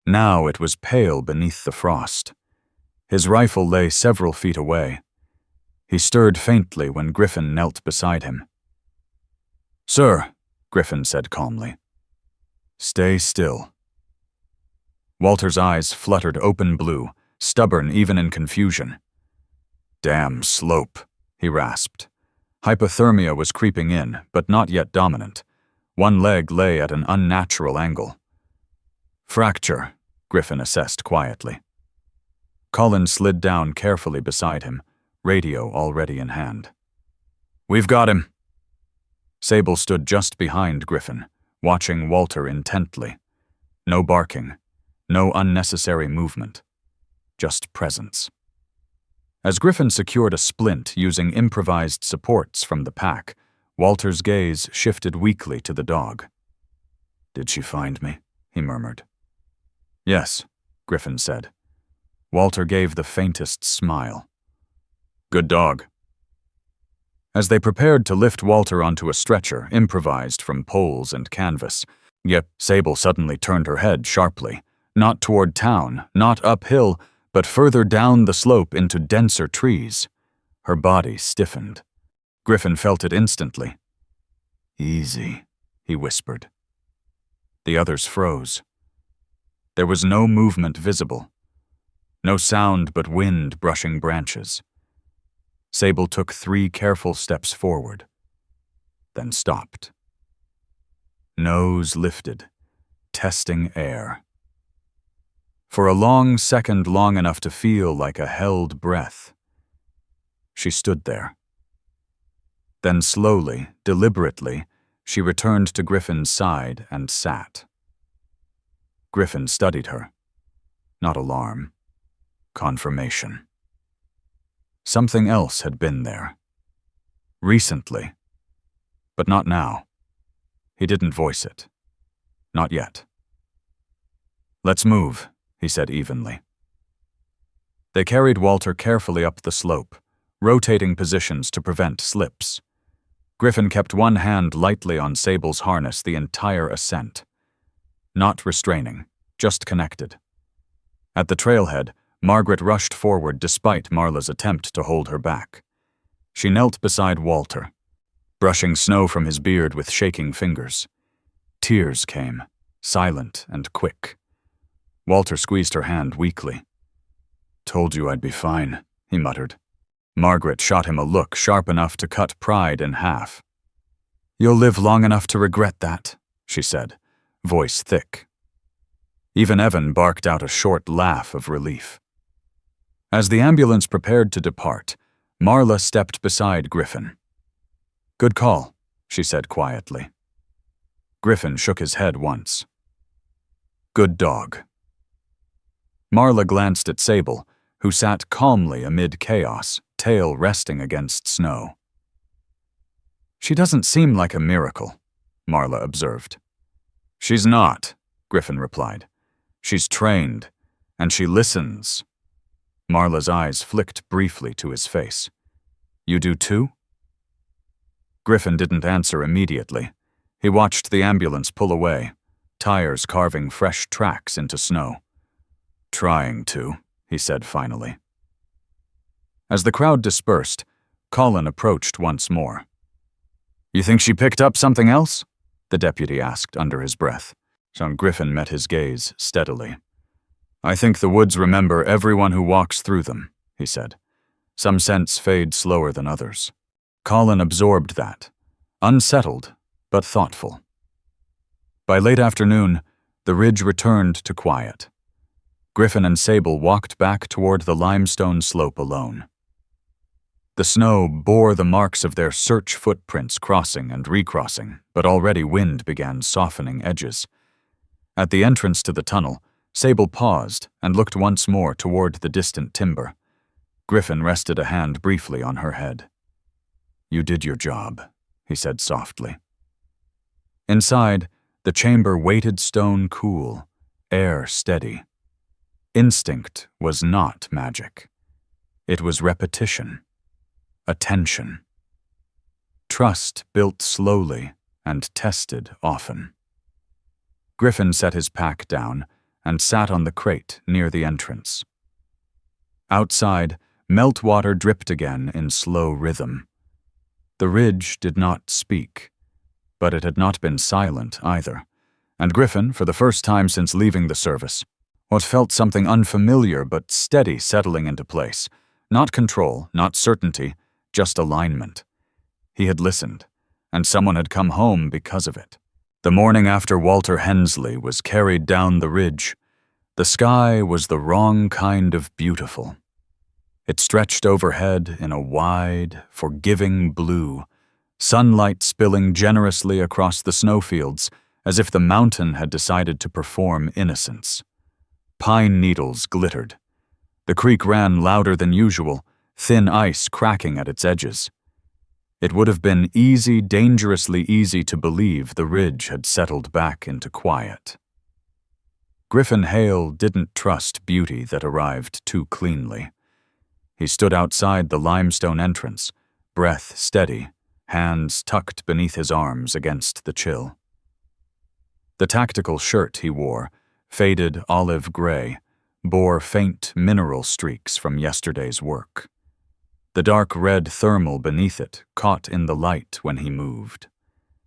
Now it was pale beneath the frost. His rifle lay several feet away. He stirred faintly when Griffin knelt beside him. "Sir," Griffin said calmly. "Stay still." Walter's eyes fluttered open blue, stubborn even in confusion. "Damn slope," he rasped. Hypothermia was creeping in, but not yet dominant. One leg lay at an unnatural angle. "Fracture," Griffin assessed quietly. Colin slid down carefully beside him, radio already in hand. "We've got him." Sable stood just behind Griffin, watching Walter intently. No barking, no unnecessary movement, just presence. As Griffin secured a splint using improvised supports from the pack, Walter's gaze shifted weakly to the dog. "Did she find me?" he murmured. "Yes," Griffin said. Walter gave the faintest smile. "Good dog." As they prepared to lift Walter onto a stretcher improvised from poles and canvas, yet Sable suddenly turned her head sharply, not toward town, not uphill, but further down the slope into denser trees. Her body stiffened. Griffin felt it instantly. "Easy," he whispered. The others froze. There was no movement visible. No sound but wind brushing branches. Sable took 3 careful steps forward, then stopped. Nose lifted, testing air. For a long second, long enough to feel like a held breath. She stood there. Then slowly, deliberately, she returned to Griffin's side and sat. Griffin studied her. Not alarm. Confirmation. Something else had been there. Recently. But not now. He didn't voice it. Not yet. "Let's move," he said evenly. They carried Walter carefully up the slope, rotating positions to prevent slips. Griffin kept one hand lightly on Sable's harness the entire ascent. Not restraining, just connected. At the trailhead, Margaret rushed forward despite Marla's attempt to hold her back. She knelt beside Walter, brushing snow from his beard with shaking fingers. Tears came, silent and quick. Walter squeezed her hand weakly. "Told you I'd be fine," he muttered. Margaret shot him a look sharp enough to cut pride in half. "You'll live long enough to regret that," she said, voice thick. Even Evan barked out a short laugh of relief. As the ambulance prepared to depart, Marla stepped beside Griffin. "Good call," she said quietly. Griffin shook his head once. "Good dog." Marla glanced at Sable, who sat calmly amid chaos, tail resting against snow. "She doesn't seem like a miracle," Marla observed. "She's not," Griffin replied. "She's trained, and she listens." Marla's eyes flicked briefly to his face. "You do too?" Griffin didn't answer immediately. He watched the ambulance pull away, tires carving fresh tracks into snow. "Trying to," he said finally. As the crowd dispersed, Colin approached once more. "You think she picked up something else?" the deputy asked under his breath. So Griffin met his gaze steadily. "I think the woods remember everyone who walks through them," he said. "Some scents fade slower than others." Colin absorbed that, unsettled but thoughtful. By late afternoon, the ridge returned to quiet. Griffin and Sable walked back toward the limestone slope alone. The snow bore the marks of their search footprints crossing and recrossing, but already wind began softening edges. At the entrance to the tunnel, Sable paused and looked once more toward the distant timber. Griffin rested a hand briefly on her head. "You did your job," he said softly. Inside, the chamber weighted stone cool, air steady. Instinct was not magic. It was repetition. Attention. Trust built slowly and tested often. Griffin set his pack down and sat on the crate near the entrance. Outside, meltwater dripped again in slow rhythm. The ridge did not speak, but it had not been silent either, and Griffin, for the first time since leaving the service, what felt something unfamiliar but steady settling into place. Not control, not certainty, just alignment. He had listened, and someone had come home because of it. The morning after Walter Hensley was carried down the ridge, the sky was the wrong kind of beautiful. It stretched overhead in a wide, forgiving blue, sunlight spilling generously across the snowfields as if the mountain had decided to perform innocence. Pine needles glittered. The creek ran louder than usual, thin ice cracking at its edges. It would have been easy, dangerously easy to believe the ridge had settled back into quiet. Griffin Hale didn't trust beauty that arrived too cleanly. He stood outside the limestone entrance, breath steady, hands tucked beneath his arms against the chill. The tactical shirt he wore, faded olive gray, bore faint mineral streaks from yesterday's work. The dark red thermal beneath it caught in the light when he moved.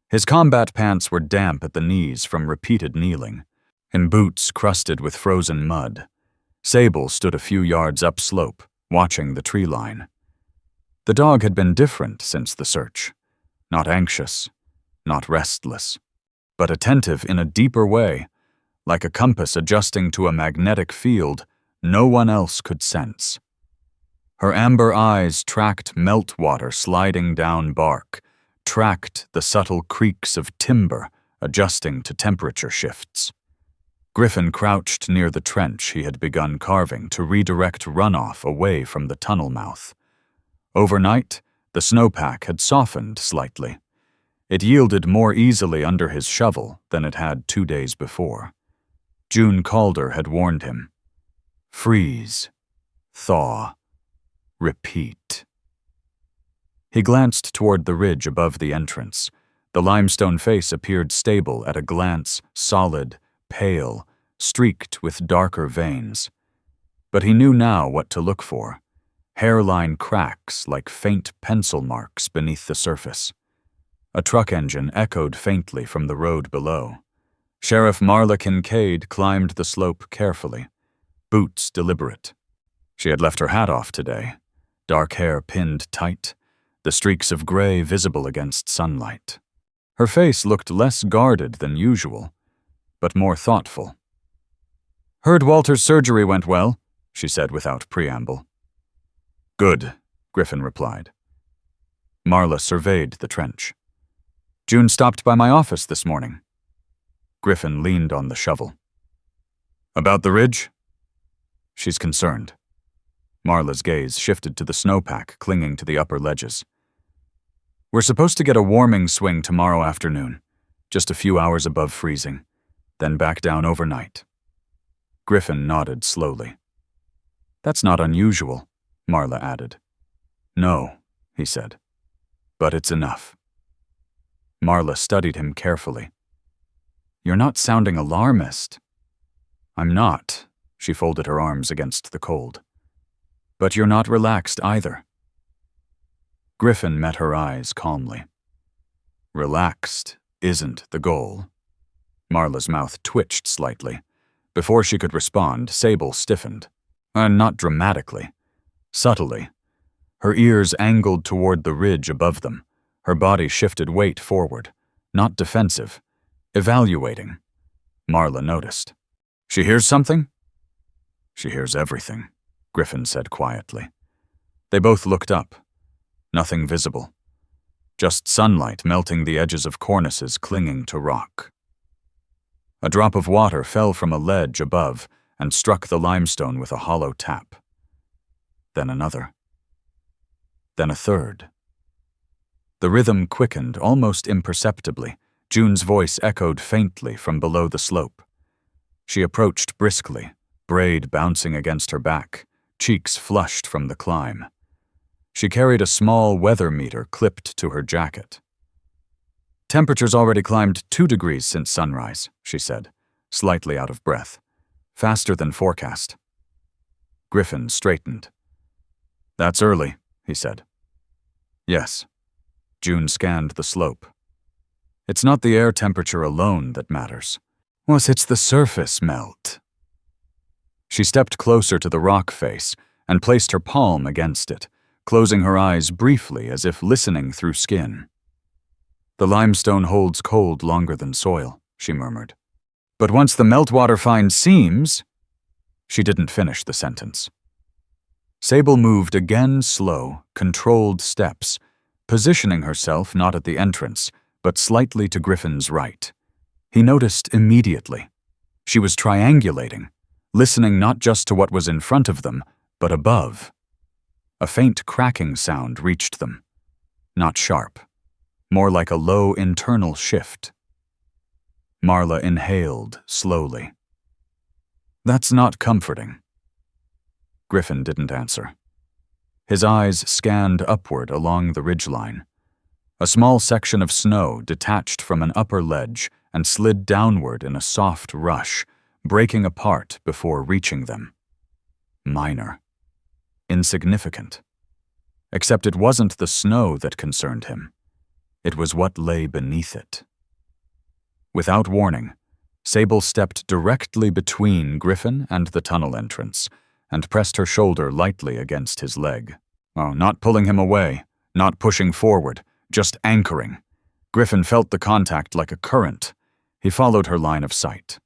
His combat pants were damp at the knees from repeated kneeling, in boots crusted with frozen mud. Sable stood a few yards upslope, watching the tree line. The dog had been different since the search. Not anxious, not restless, but attentive in a deeper way, like a compass adjusting to a magnetic field no one else could sense. Her amber eyes tracked meltwater sliding down bark, tracked the subtle creaks of timber adjusting to temperature shifts. Griffin crouched near the trench he had begun carving to redirect runoff away from the tunnel mouth. Overnight, the snowpack had softened slightly. It yielded more easily under his shovel than it had 2 days before. June Calder had warned him. Freeze. Thaw. Repeat. He glanced toward the ridge above the entrance. The limestone face appeared stable at a glance, solid, pale, streaked with darker veins. But he knew now what to look for. Hairline cracks like faint pencil marks beneath the surface. A truck engine echoed faintly from the road below. Sheriff Marla Kincaid climbed the slope carefully, boots deliberate. She had left her hat off today, dark hair pinned tight, the streaks of gray visible against sunlight. Her face looked less guarded than usual, but more thoughtful. "Heard Walter's surgery went well," she said without preamble. "Good," Griffin replied. Marla surveyed the trench. "June stopped by my office this morning." Griffin leaned on the shovel. "About the ridge?" "She's concerned." Marla's gaze shifted to the snowpack clinging to the upper ledges. "We're supposed to get a warming swing tomorrow afternoon, just a few hours above freezing, then back down overnight." Griffin nodded slowly. "That's not unusual," Marla added. "No," he said, "but it's enough." Marla studied him carefully. "You're not sounding alarmist." "I'm not," she folded her arms against the cold. "But you're not relaxed either." Griffin met her eyes calmly. "Relaxed isn't the goal." Marla's mouth twitched slightly. Before she could respond, Sable stiffened. Not dramatically. Subtly. Her ears angled toward the ridge above them. Her body shifted weight forward. Not defensive. Evaluating. Marla noticed. "She hears something?" "She hears everything," Griffin said quietly. They both looked up. Nothing visible. Just sunlight melting the edges of cornices clinging to rock. A drop of water fell from a ledge above and struck the limestone with a hollow tap. Then another. Then a third. The rhythm quickened almost imperceptibly. June's voice echoed faintly from below the slope. She approached briskly, braid bouncing against her back, cheeks flushed from the climb. She carried a small weather meter clipped to her jacket. "Temperature's already climbed 2 degrees since sunrise," she said, slightly out of breath. "Faster than forecast." Griffin straightened. "That's early," he said. "Yes." June scanned the slope. "It's not the air temperature alone that matters. It's the surface melt." She stepped closer to the rock face and placed her palm against it, closing her eyes briefly as if listening through skin. "The limestone holds cold longer than soil," she murmured. "But once the meltwater finds seams—" She didn't finish the sentence. Sable moved again slow, controlled steps, positioning herself not at the entrance, but slightly to Griffin's right. He noticed immediately. She was triangulating, listening not just to what was in front of them, but above. A faint cracking sound reached them. Not sharp. More like a low internal shift. Marla inhaled slowly. "That's not comforting." Griffin didn't answer. His eyes scanned upward along the ridgeline. A small section of snow detached from an upper ledge and slid downward in a soft rush, breaking apart before reaching them. Minor. Insignificant. Except it wasn't the snow that concerned him. It was what lay beneath it. Without warning, Sable stepped directly between Griffin and the tunnel entrance and pressed her shoulder lightly against his leg. Not pulling him away, not pushing forward, just anchoring. Griffin felt the contact like a current. He followed her line of sight.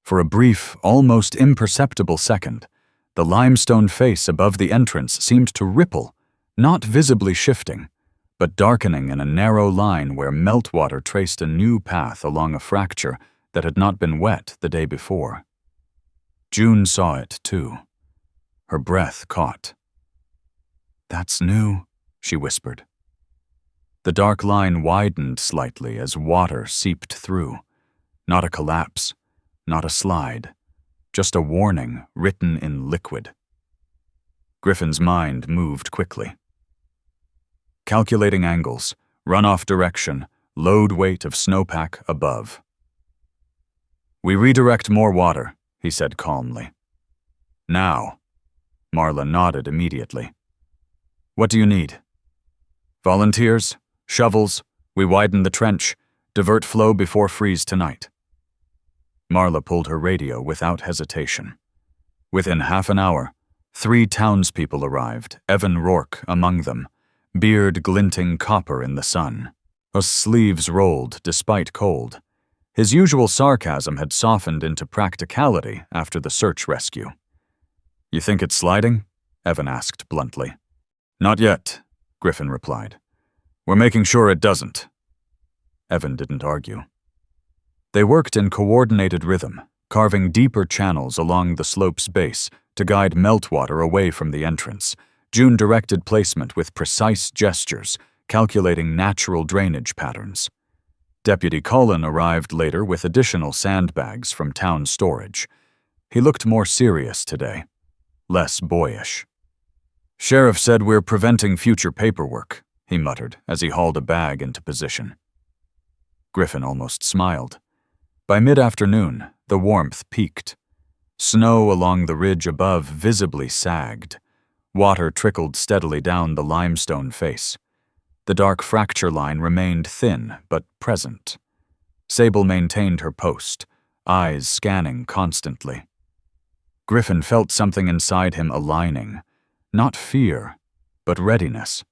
For a brief, almost imperceptible second, the limestone face above the entrance seemed to ripple, not visibly shifting, but darkening in a narrow line where meltwater traced a new path along a fracture that had not been wet the day before. June saw it, too. Her breath caught. "That's new," she whispered. The dark line widened slightly as water seeped through. Not a collapse, not a slide, just a warning written in liquid. Griffin's mind moved quickly. Calculating angles, runoff direction, load weight of snowpack above. "We redirect more water," he said calmly. "Now." Marla nodded immediately. "What do you need?" "Volunteers, shovels, we widen the trench, divert flow before freeze tonight." Marla pulled her radio without hesitation. Within half an hour, 3 townspeople arrived, Evan Rourke among them, beard glinting copper in the sun. His sleeves rolled despite cold. His usual sarcasm had softened into practicality after the search rescue. "You think it's sliding?" Evan asked bluntly. "Not yet," Griffin replied. "We're making sure it doesn't." Evan didn't argue. They worked in coordinated rhythm, carving deeper channels along the slope's base to guide meltwater away from the entrance. June directed placement with precise gestures, calculating natural drainage patterns. Deputy Cullen arrived later with additional sandbags from town storage. He looked more serious today, less boyish. "Sheriff said we're preventing future paperwork," he muttered as he hauled a bag into position. Griffin almost smiled. By mid-afternoon, the warmth peaked. Snow along the ridge above visibly sagged. Water trickled steadily down the limestone face. The dark fracture line remained thin but present. Sable maintained her post, eyes scanning constantly. Griffin felt something inside him aligning, not fear, but readiness.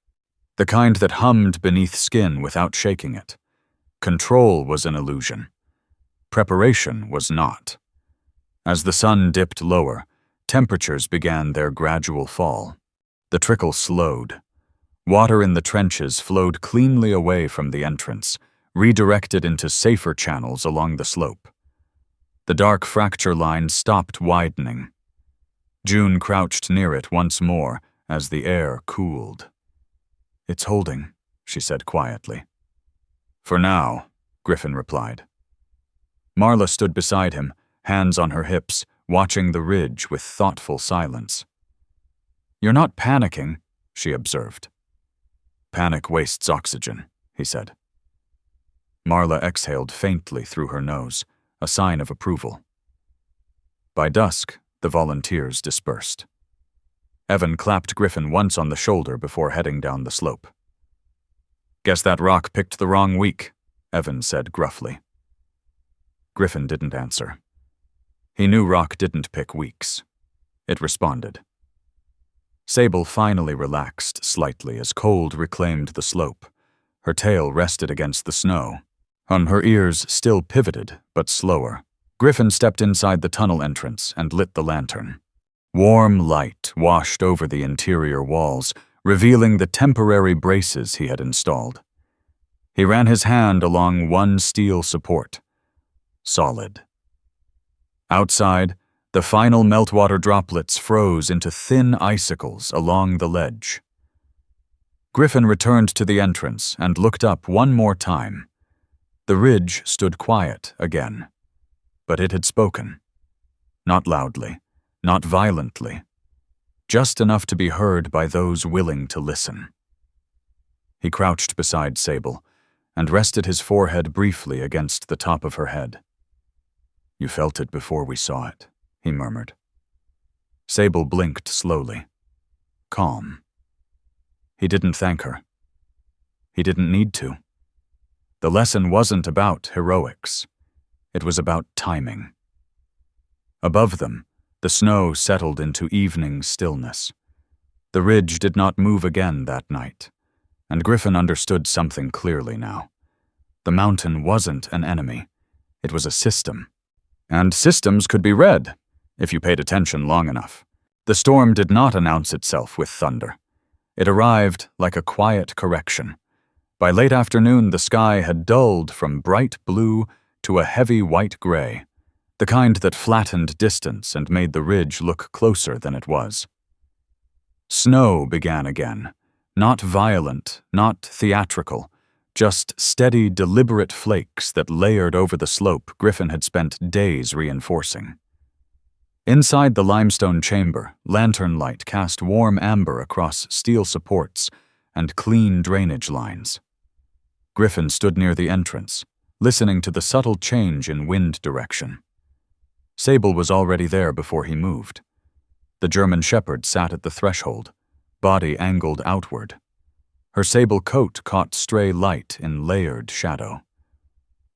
The kind that hummed beneath skin without shaking it. Control was an illusion. Preparation was not. As the sun dipped lower, temperatures began their gradual fall. The trickle slowed. Water in the trenches flowed cleanly away from the entrance, redirected into safer channels along the slope. The dark fracture line stopped widening. June crouched near it once more as the air cooled. "It's holding," she said quietly. "For now," Griffin replied. Marla stood beside him, hands on her hips, watching the ridge with thoughtful silence. "You're not panicking," she observed. "Panic wastes oxygen," he said. Marla exhaled faintly through her nose, a sign of approval. By dusk, the volunteers dispersed. Evan clapped Griffin once on the shoulder before heading down the slope. "Guess that rock picked the wrong week," Evan said gruffly. Griffin didn't answer. He knew rock didn't pick weeks. It responded. Sable finally relaxed slightly as cold reclaimed the slope. Her tail rested against the snow. On her ears still pivoted, but slower. Griffin stepped inside the tunnel entrance and lit the lantern. Warm light washed over the interior walls, revealing the temporary braces he had installed. He ran his hand along one steel support. Solid. Outside, the final meltwater droplets froze into thin icicles along the ledge. Griffin returned to the entrance and looked up one more time. The ridge stood quiet again, but it had spoken. Not loudly, not violently, just enough to be heard by those willing to listen. He crouched beside Sable and rested his forehead briefly against the top of her head. "You felt it before we saw it," he murmured. Sable blinked slowly. Calm. He didn't thank her. He didn't need to. The lesson wasn't about heroics. It was about timing. Above them, the snow settled into evening stillness. The ridge did not move again that night, and Griffin understood something clearly now. The mountain wasn't an enemy. It was a system. And systems could be read, if you paid attention long enough. The storm did not announce itself with thunder. It arrived like a quiet correction. By late afternoon, the sky had dulled from bright blue to a heavy white gray, the kind that flattened distance and made the ridge look closer than it was. Snow began again, not violent, not theatrical, just steady, deliberate flakes that layered over the slope Griffin had spent days reinforcing. Inside the limestone chamber, lantern light cast warm amber across steel supports and clean drainage lines. Griffin stood near the entrance, listening to the subtle change in wind direction. Sable was already there before he moved. The German shepherd sat at the threshold, body angled outward. Her sable coat caught stray light in layered shadow.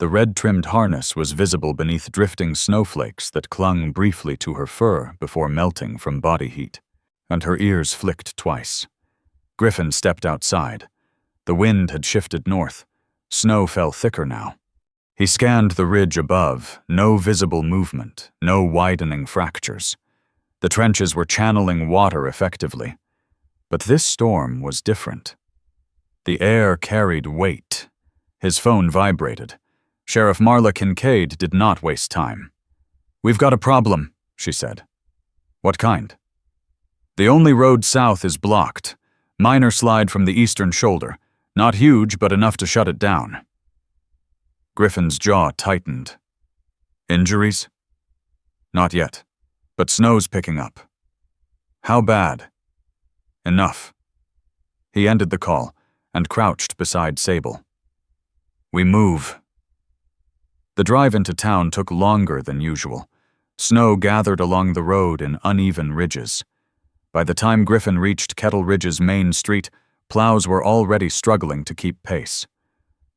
The red-trimmed harness was visible beneath drifting snowflakes that clung briefly to her fur before melting from body heat, and her ears flicked twice. Griffin stepped outside. The wind had shifted north. Snow fell thicker now. He scanned the ridge above, no visible movement, no widening fractures. The trenches were channeling water effectively. But this storm was different. The air carried weight. His phone vibrated. Sheriff Marla Kincaid did not waste time. "We've got a problem," she said. "What kind?" "The only road south is blocked. Minor slide from the eastern shoulder. Not huge, but enough to shut it down." Griffin's jaw tightened. "Injuries?" "Not yet, but snow's picking up." "How bad?" "Enough." He ended the call and crouched beside Sable. "We move." The drive into town took longer than usual. Snow gathered along the road in uneven ridges. By the time Griffin reached Kettle Ridge's main street, plows were already struggling to keep pace.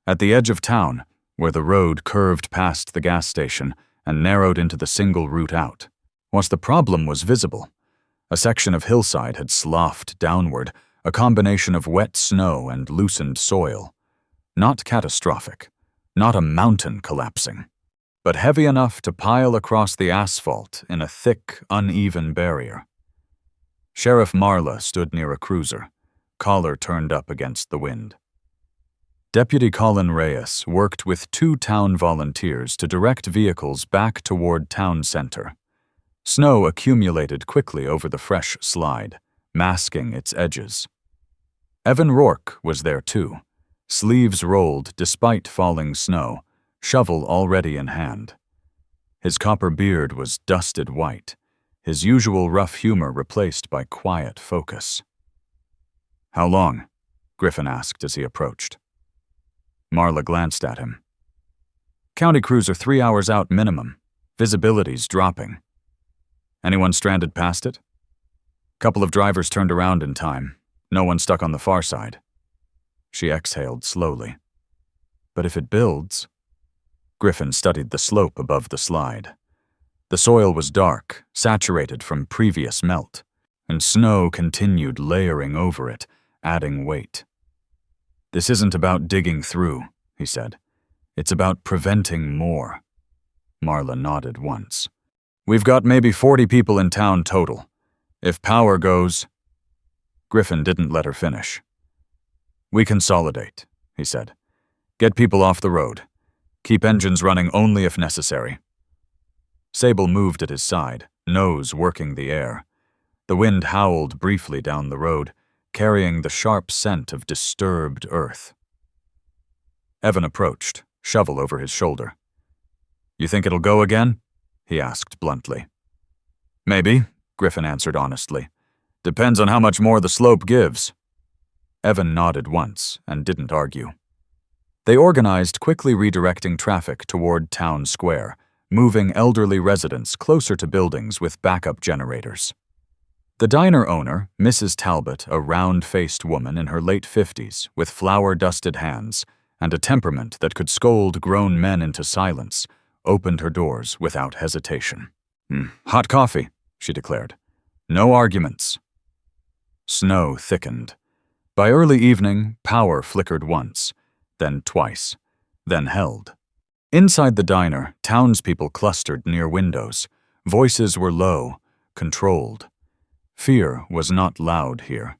At the edge of town, where the road curved past the gas station and narrowed into the single route out, the problem was visible. A section of hillside had sloughed downward, a combination of wet snow and loosened soil. Not catastrophic. Not a mountain collapsing, but heavy enough to pile across the asphalt in a thick, uneven barrier. Sheriff Marla stood near a cruiser, collar turned up against the wind. Deputy Colin Reyes worked with 2 town volunteers to direct vehicles back toward town center. Snow accumulated quickly over the fresh slide, masking its edges. Evan Rourke was there too. Sleeves rolled despite falling snow, shovel already in hand. His copper beard was dusted white, his usual rough humor replaced by quiet focus. "How long?" Griffin asked as he approached. Marla glanced at him. "County crews are 3 hours out minimum. Visibility's dropping." "Anyone stranded past it?" "Couple of drivers turned around in time. No one stuck on the far side." She exhaled slowly. "But if it builds..." Griffin studied the slope above the slide. The soil was dark, saturated from previous melt, and snow continued layering over it, adding weight. "This isn't about digging through," he said. "It's about preventing more." Marla nodded once. "We've got maybe 40 people in town total. If power goes..." Griffin didn't let her finish. "We consolidate," he said. "Get people off the road. Keep engines running only if necessary." Sable moved at his side, nose working the air. The wind howled briefly down the road, carrying the sharp scent of disturbed earth. Evan approached, shovel over his shoulder. "You think it'll go again?" he asked bluntly. "Maybe," Griffin answered honestly. "Depends on how much more the slope gives." Evan nodded once and didn't argue. They organized, quickly redirecting traffic toward Town Square, moving elderly residents closer to buildings with backup generators. The diner owner, Mrs. Talbot, a round-faced woman in her late 50s with flour-dusted hands and a temperament that could scold grown men into silence, opened her doors without hesitation. "Hot coffee," she declared. "No arguments." Snow thickened. By early evening, power flickered once, then twice, then held. Inside the diner, townspeople clustered near windows. Voices were low, controlled. Fear was not loud here.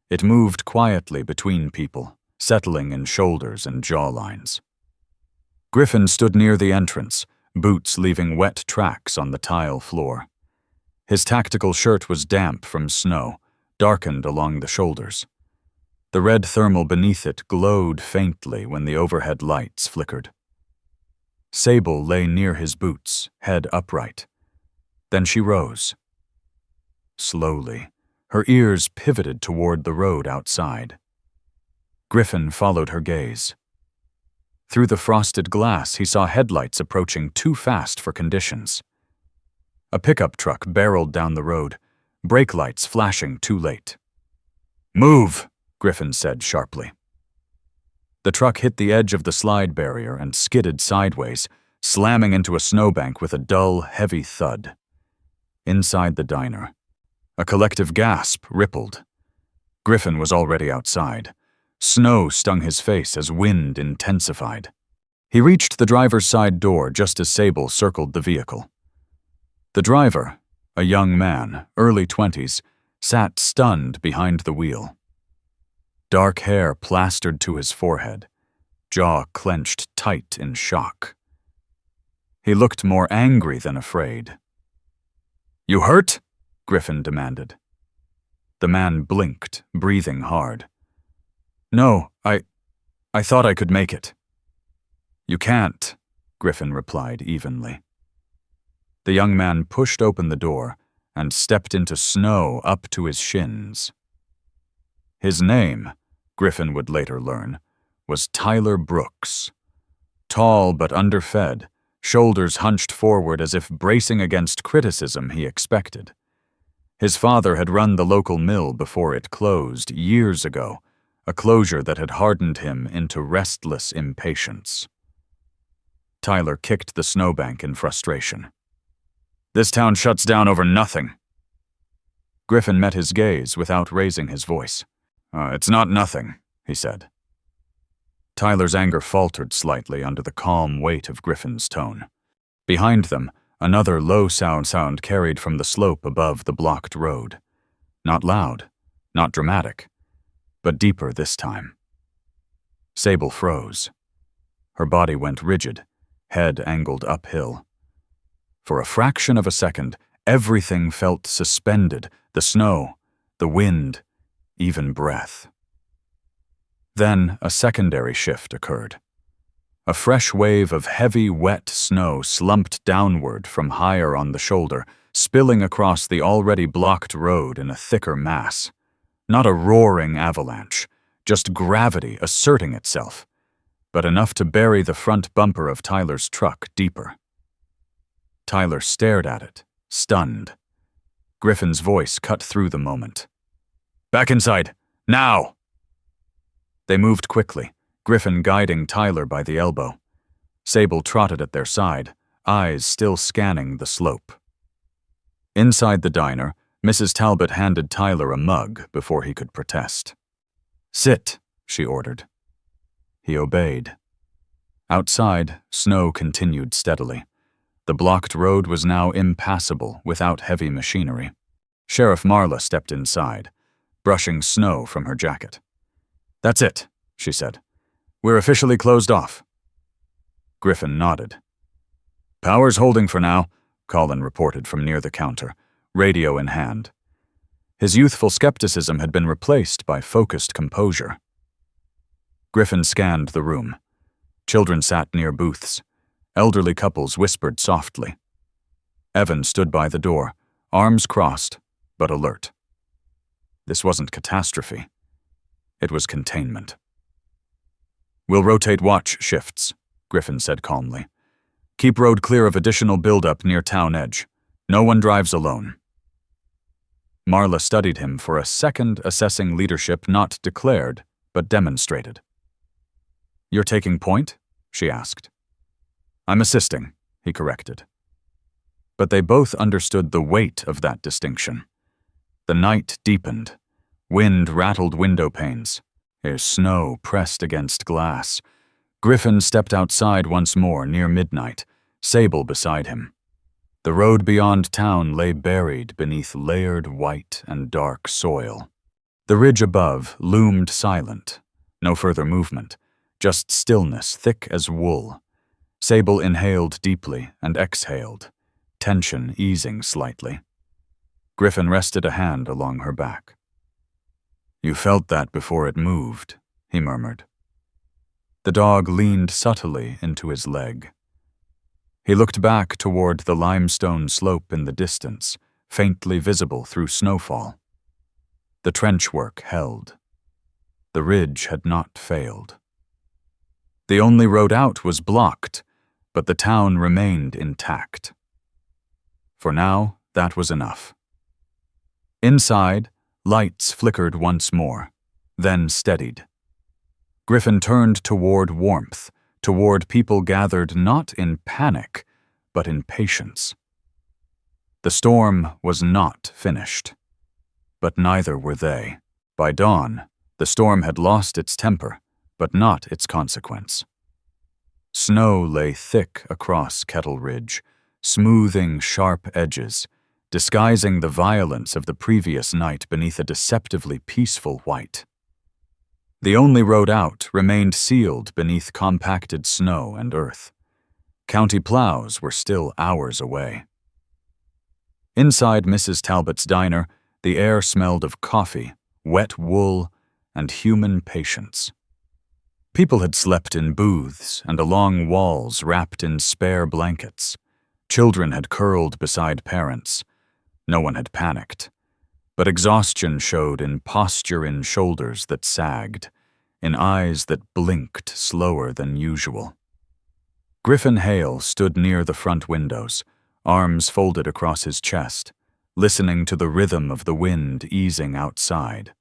It moved quietly between people, settling in shoulders and jawlines. Griffin stood near the entrance, boots leaving wet tracks on the tile floor. His tactical shirt was damp from snow, darkened along the shoulders. The red thermal beneath it glowed faintly when the overhead lights flickered. Sable lay near his boots, head upright. Then she rose. Slowly, her ears pivoted toward the road outside. Griffin followed her gaze. Through the frosted glass, he saw headlights approaching too fast for conditions. A pickup truck barreled down the road, brake lights flashing too late. "Move!" Griffin said sharply. The truck hit the edge of the slide barrier and skidded sideways, slamming into a snowbank with a dull, heavy thud. Inside the diner, a collective gasp rippled. Griffin was already outside. Snow stung his face as wind intensified. He reached the driver's side door just as Sable circled the vehicle. The driver, a young man, early 20s, sat stunned behind the wheel. Dark hair plastered to his forehead, jaw clenched tight in shock. He looked more angry than afraid. "You hurt?" Griffin demanded. The man blinked, breathing hard. "No, I thought I could make it." "You can't," Griffin replied evenly. The young man pushed open the door and stepped into snow up to his shins. His name, Griffin would later learn, was Tyler Brooks. Tall but underfed, shoulders hunched forward as if bracing against criticism he expected. His father had run the local mill before it closed years ago, a closure that had hardened him into restless impatience. Tyler kicked the snowbank in frustration. "This town shuts down over nothing." Griffin met his gaze without raising his voice. It's not nothing," he said. Tyler's anger faltered slightly under the calm weight of Griffin's tone. Behind them, another low sound carried from the slope above the blocked road. Not loud, not dramatic, but deeper this time. Sable froze. Her body went rigid, head angled uphill. For a fraction of a second, everything felt suspended, the snow, the wind, even breath. Then a secondary shift occurred. A fresh wave of heavy, wet snow slumped downward from higher on the shoulder, spilling across the already blocked road in a thicker mass. Not a roaring avalanche, just gravity asserting itself, but enough to bury the front bumper of Tyler's truck deeper. Tyler stared at it, stunned. Griffin's voice cut through the moment. "Back inside, now!" They moved quickly, Griffin guiding Tyler by the elbow. Sable trotted at their side, eyes still scanning the slope. Inside the diner, Mrs. Talbot handed Tyler a mug before he could protest. "Sit," she ordered. He obeyed. Outside, snow continued steadily. The blocked road was now impassable without heavy machinery. Sheriff Marla stepped inside, brushing snow from her jacket. "That's it," she said. "We're officially closed off." Griffin nodded. "Power's holding for now," Colin reported from near the counter, radio in hand. His youthful skepticism had been replaced by focused composure. Griffin scanned the room. Children sat near booths. Elderly couples whispered softly. Evan stood by the door, arms crossed, but alert. This wasn't catastrophe. It was containment. "We'll rotate watch shifts," Griffin said calmly. "Keep road clear of additional buildup near town edge. No one drives alone." Marla studied him for a second, assessing leadership not declared, but demonstrated. "You're taking point?" she asked. "I'm assisting," he corrected. But they both understood the weight of that distinction. The night deepened. Wind rattled window panes. His snow pressed against glass. Griffin stepped outside once more near midnight, Sable beside him. The road beyond town lay buried beneath layered white and dark soil. The ridge above loomed silent. No further movement, just stillness thick as wool. Sable inhaled deeply and exhaled, tension easing slightly. Griffin rested a hand along her back. "You felt that before it moved," he murmured. The dog leaned subtly into his leg. He looked back toward the limestone slope in the distance, faintly visible through snowfall. The trench work held. The ridge had not failed. The only road out was blocked, but the town remained intact. For now, that was enough. Inside, lights flickered once more, then steadied. Griffin turned toward warmth, toward people gathered not in panic, but in patience. The storm was not finished, but neither were they. By dawn, the storm had lost its temper, but not its consequence. Snow lay thick across Kettle Ridge, smoothing sharp edges, disguising the violence of the previous night beneath a deceptively peaceful white. The only road out remained sealed beneath compacted snow and earth. County plows were still hours away. Inside Mrs. Talbot's diner, the air smelled of coffee, wet wool, and human patience. People had slept in booths and along walls wrapped in spare blankets. Children had curled beside parents. No one had panicked, but exhaustion showed in posture, in shoulders that sagged, in eyes that blinked slower than usual. Griffin Hale stood near the front windows, arms folded across his chest, listening to the rhythm of the wind easing outside.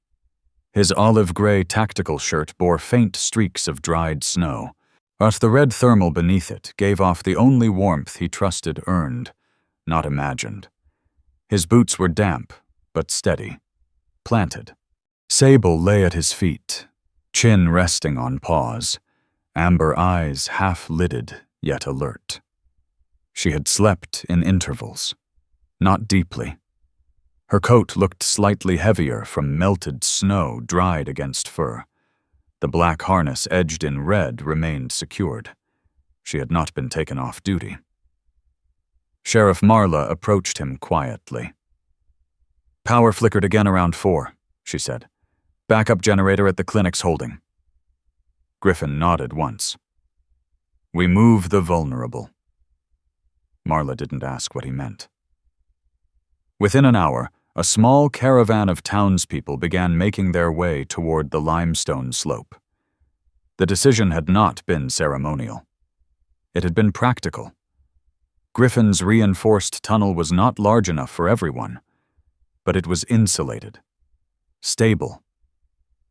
His olive-gray tactical shirt bore faint streaks of dried snow, but the red thermal beneath it gave off the only warmth he trusted earned, not imagined. His boots were damp, but steady, planted. Sable lay at his feet, chin resting on paws, amber eyes half-lidded yet alert. She had slept in intervals, not deeply. Her coat looked slightly heavier from melted snow dried against fur. The black harness edged in red remained secured. She had not been taken off duty. Sheriff Marla approached him quietly. "Power flickered again around 4, she said. "Backup generator at the clinic's holding." Griffin nodded once. "We move the vulnerable." Marla didn't ask what he meant. Within an hour, a small caravan of townspeople began making their way toward the limestone slope. The decision had not been ceremonial. It had been practical. Griffin's reinforced tunnel was not large enough for everyone, but it was insulated, stable,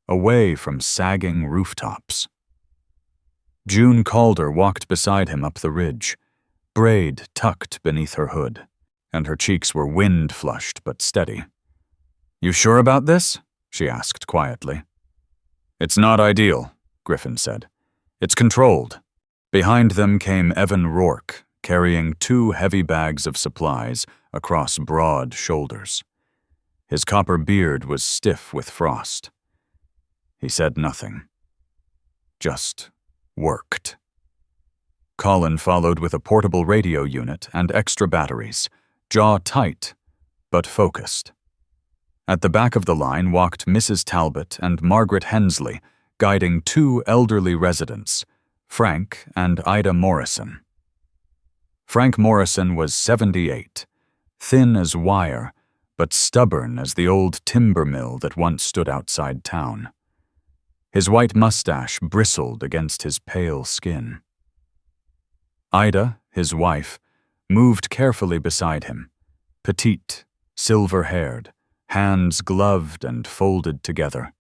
away from sagging rooftops. June Calder walked beside him up the ridge, braid tucked beneath her hood, and her cheeks were wind-flushed but steady. "You sure about this?" she asked quietly. "It's not ideal," Griffin said. "It's controlled." Behind them came Evan Rourke, carrying 2 heavy bags of supplies across broad shoulders. His copper beard was stiff with frost. He said nothing. Just worked. Colin followed with a portable radio unit and extra batteries, jaw tight, but focused. At the back of the line walked Mrs. Talbot and Margaret Hensley, guiding 2 elderly residents, Frank and Ida Morrison. Frank Morrison was 78, thin as wire, but stubborn as the old timber mill that once stood outside town. His white mustache bristled against his pale skin. Ida, his wife, moved carefully beside him, petite, silver-haired, hands gloved and folded together.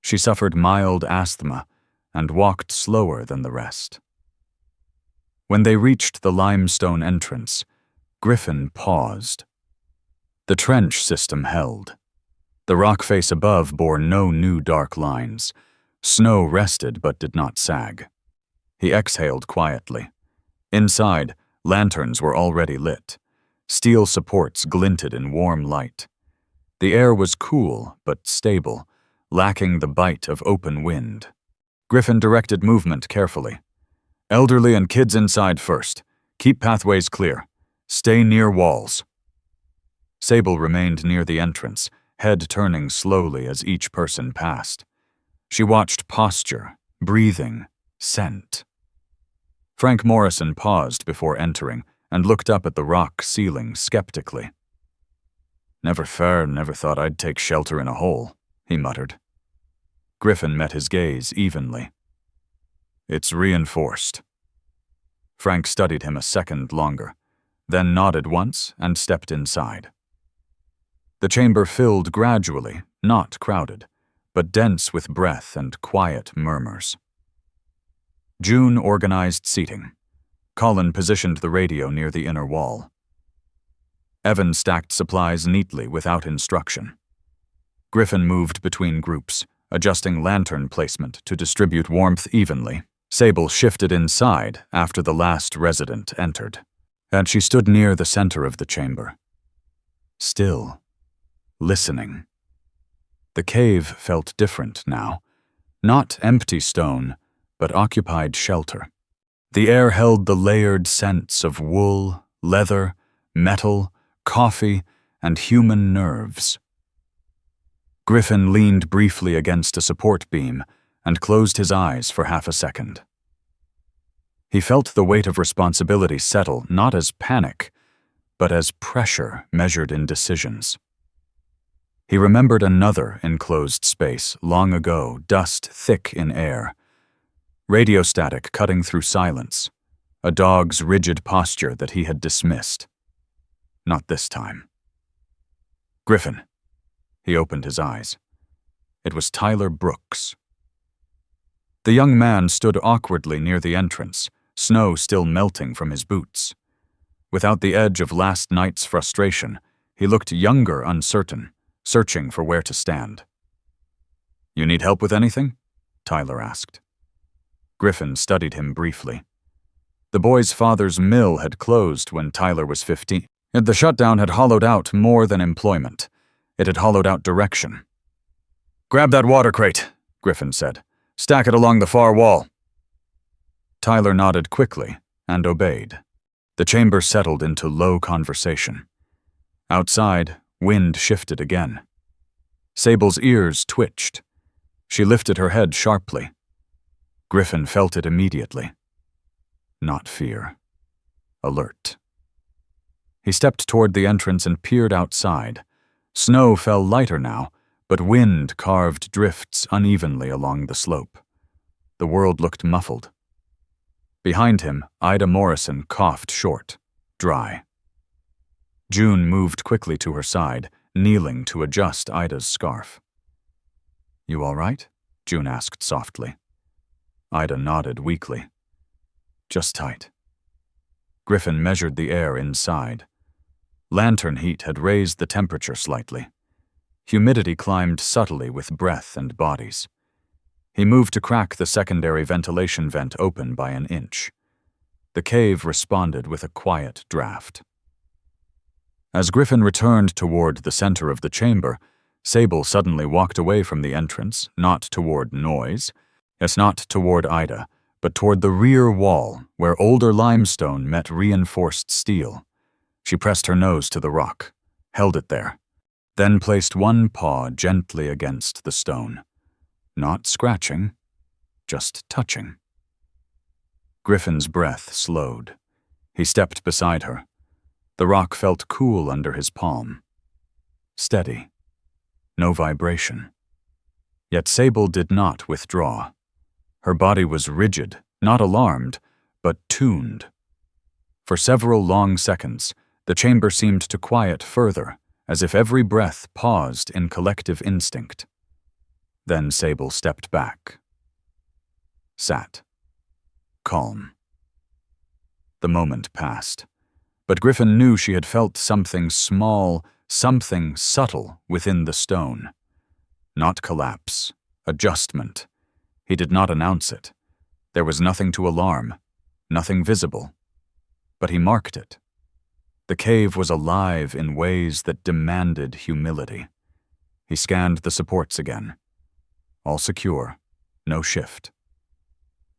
She suffered mild asthma and walked slower than the rest. When they reached the limestone entrance, Griffin paused. The trench system held. The rock face above bore no new dark lines. Snow rested but did not sag. He exhaled quietly. Inside, lanterns were already lit. Steel supports glinted in warm light. The air was cool but stable, lacking the bite of open wind. Griffin directed movement carefully. "Elderly and kids inside first. Keep pathways clear. Stay near walls." Sable remained near the entrance, head turning slowly as each person passed. She watched posture, breathing, scent. Frank Morrison paused before entering and looked up at the rock ceiling skeptically. Never thought I'd take shelter in a hole," he muttered. Griffin met his gaze evenly. "It's reinforced." Frank studied him a second longer, then nodded once and stepped inside. The chamber filled gradually, not crowded, but dense with breath and quiet murmurs. June organized seating. Colin positioned the radio near the inner wall. Evan stacked supplies neatly without instruction. Griffin moved between groups, adjusting lantern placement to distribute warmth evenly. Sable shifted inside after the last resident entered, and she stood near the center of the chamber. Still, listening. The cave felt different now. Not empty stone, but occupied shelter. The air held the layered scents of wool, leather, metal, coffee, and human nerves. Griffin leaned briefly against a support beam and closed his eyes for half a second. He felt the weight of responsibility settle not as panic, but as pressure measured in decisions. He remembered another enclosed space long ago, dust thick in air. Radio static cutting through silence, a dog's rigid posture that he had dismissed. Not this time. Griffin. He opened his eyes. It was Tyler Brooks. The young man stood awkwardly near the entrance, snow still melting from his boots. Without the edge of last night's frustration, he looked younger, uncertain, searching for where to stand. "You need help with anything?" Tyler asked. Griffin studied him briefly. The boy's father's mill had closed when Tyler was 15. The shutdown had hollowed out more than employment. It had hollowed out direction. "Grab that water crate," Griffin said. "Stack it along the far wall." Tyler nodded quickly and obeyed. The chamber settled into low conversation. Outside, wind shifted again. Sable's ears twitched. She lifted her head sharply. Griffin felt it immediately. Not fear. Alert. He stepped toward the entrance and peered outside. Snow fell lighter now, but wind carved drifts unevenly along the slope. The world looked muffled. Behind him, Ida Morrison coughed short, dry. June moved quickly to her side, kneeling to adjust Ida's scarf. "You all right?" June asked softly. Ida nodded weakly. "Just tight." Griffin measured the air inside. Lantern heat had raised the temperature slightly. Humidity climbed subtly with breath and bodies. He moved to crack the secondary ventilation vent open by an inch. The cave responded with a quiet draft. As Griffin returned toward the center of the chamber, Sable suddenly walked away from the entrance, not toward noise. It's not toward Ida, but toward the rear wall, where older limestone met reinforced steel. She pressed her nose to the rock, held it there, then placed one paw gently against the stone. Not scratching, just touching. Griffin's breath slowed. He stepped beside her. The rock felt cool under his palm. Steady. No vibration. Yet Sable did not withdraw. Her body was rigid, not alarmed, but tuned. For several long seconds, the chamber seemed to quiet further, as if every breath paused in collective instinct. Then Sable stepped back. Sat. Calm. The moment passed, but Griffin knew she had felt something small, something subtle within the stone. Not collapse, adjustment. He did not announce it. There was nothing to alarm, nothing visible. But he marked it. The cave was alive in ways that demanded humility. He scanned the supports again. All secure, no shift.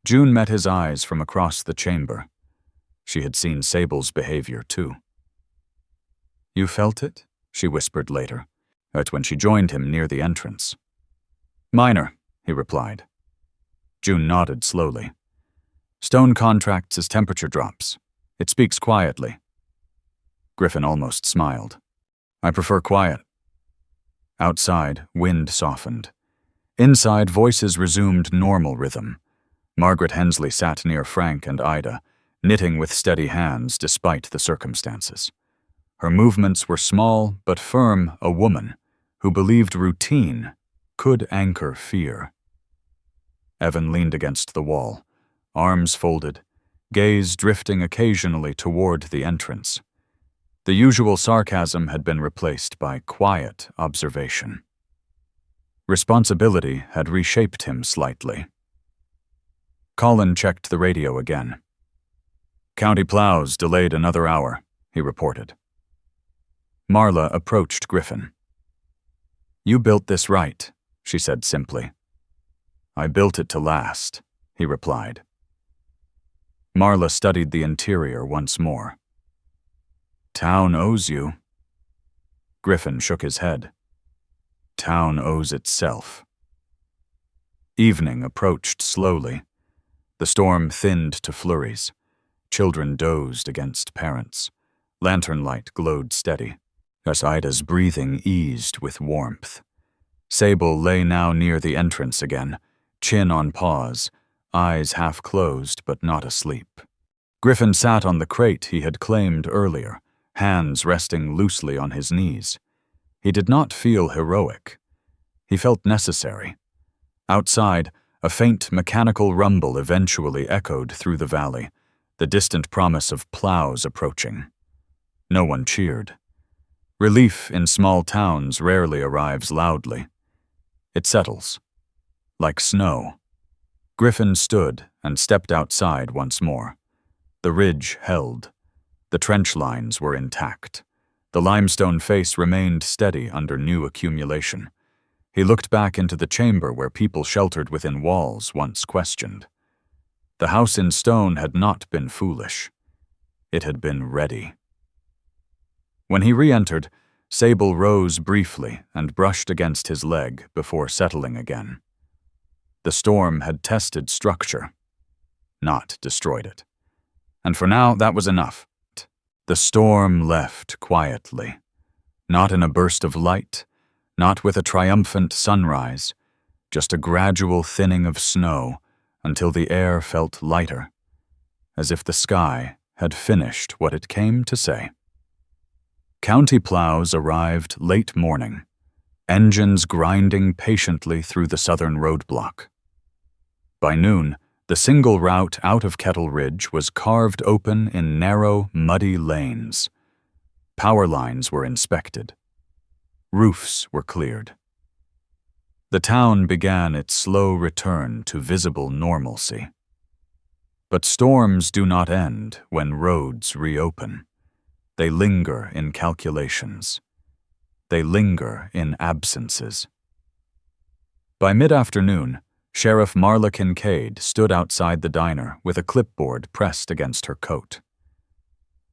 June met his eyes from across the chamber. She had seen Sable's behavior too. "You felt it?" she whispered later. That's when she joined him near the entrance. "Minor," he replied. June nodded slowly. "Stone contracts as temperature drops. It speaks quietly." Griffin almost smiled. "I prefer quiet." Outside, wind softened. Inside, voices resumed normal rhythm. Margaret Hensley sat near Frank and Ida, knitting with steady hands despite the circumstances. Her movements were small but firm, a woman who believed routine could anchor fear. Evan leaned against the wall, arms folded, gaze drifting occasionally toward the entrance. The usual sarcasm had been replaced by quiet observation. Responsibility had reshaped him slightly. Colin checked the radio again. "County plows delayed another hour," he reported. Marla approached Griffin. "You built this right," she said simply. "I built it to last," he replied. Marla studied the interior once more. "Town owes you." Griffin shook his head. "Town owes itself." Evening approached slowly. The storm thinned to flurries. Children dozed against parents. Lantern light glowed steady. Ida's breathing eased with warmth. Sable lay now near the entrance again, chin on paws, eyes half closed but not asleep. Griffin sat on the crate he had claimed earlier, hands resting loosely on his knees. He did not feel heroic. He felt necessary. Outside, a faint mechanical rumble eventually echoed through the valley, the distant promise of plows approaching. No one cheered. Relief in small towns rarely arrives loudly. It settles. Like snow. Griffin stood and stepped outside once more. The ridge held. The trench lines were intact. The limestone face remained steady under new accumulation. He looked back into the chamber where people sheltered within walls once questioned. The house in stone had not been foolish. It had been ready. When he re-entered, Sable rose briefly and brushed against his leg before settling again. The storm had tested structure, not destroyed it. And for now, that was enough. The storm left quietly, not in a burst of light, not with a triumphant sunrise, just a gradual thinning of snow until the air felt lighter, as if the sky had finished what it came to say. County plows arrived late morning, engines grinding patiently through the southern roadblock. By noon, the single route out of Kettle Ridge was carved open in narrow, muddy lanes. Power lines were inspected. Roofs were cleared. The town began its slow return to visible normalcy. But storms do not end when roads reopen. They linger in calculations. They linger in absences. By mid-afternoon, Sheriff Marla Kincaid stood outside the diner with a clipboard pressed against her coat.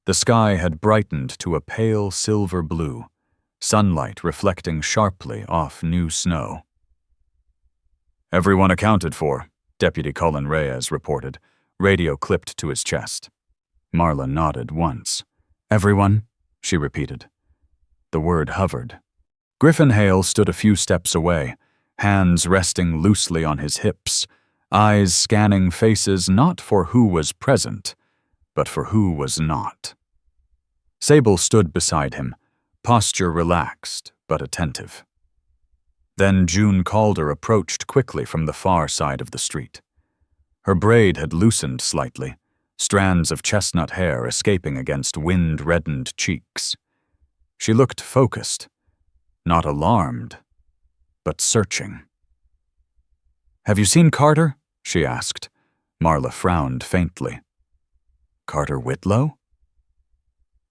The sky had brightened to a pale silver blue, sunlight reflecting sharply off new snow. "Everyone accounted for," Deputy Colin Reyes reported, radio clipped to his chest. Marla nodded once. "Everyone?" she repeated. The word hovered. Griffin Hale stood a few steps away, hands resting loosely on his hips, eyes scanning faces not for who was present, but for who was not. Sable stood beside him, posture relaxed but attentive. Then June Calder approached quickly from the far side of the street. Her braid had loosened slightly, strands of chestnut hair escaping against wind-reddened cheeks. She looked focused, not alarmed, but searching. "Have you seen Carter?" she asked. Marla frowned faintly. "Carter Whitlow?"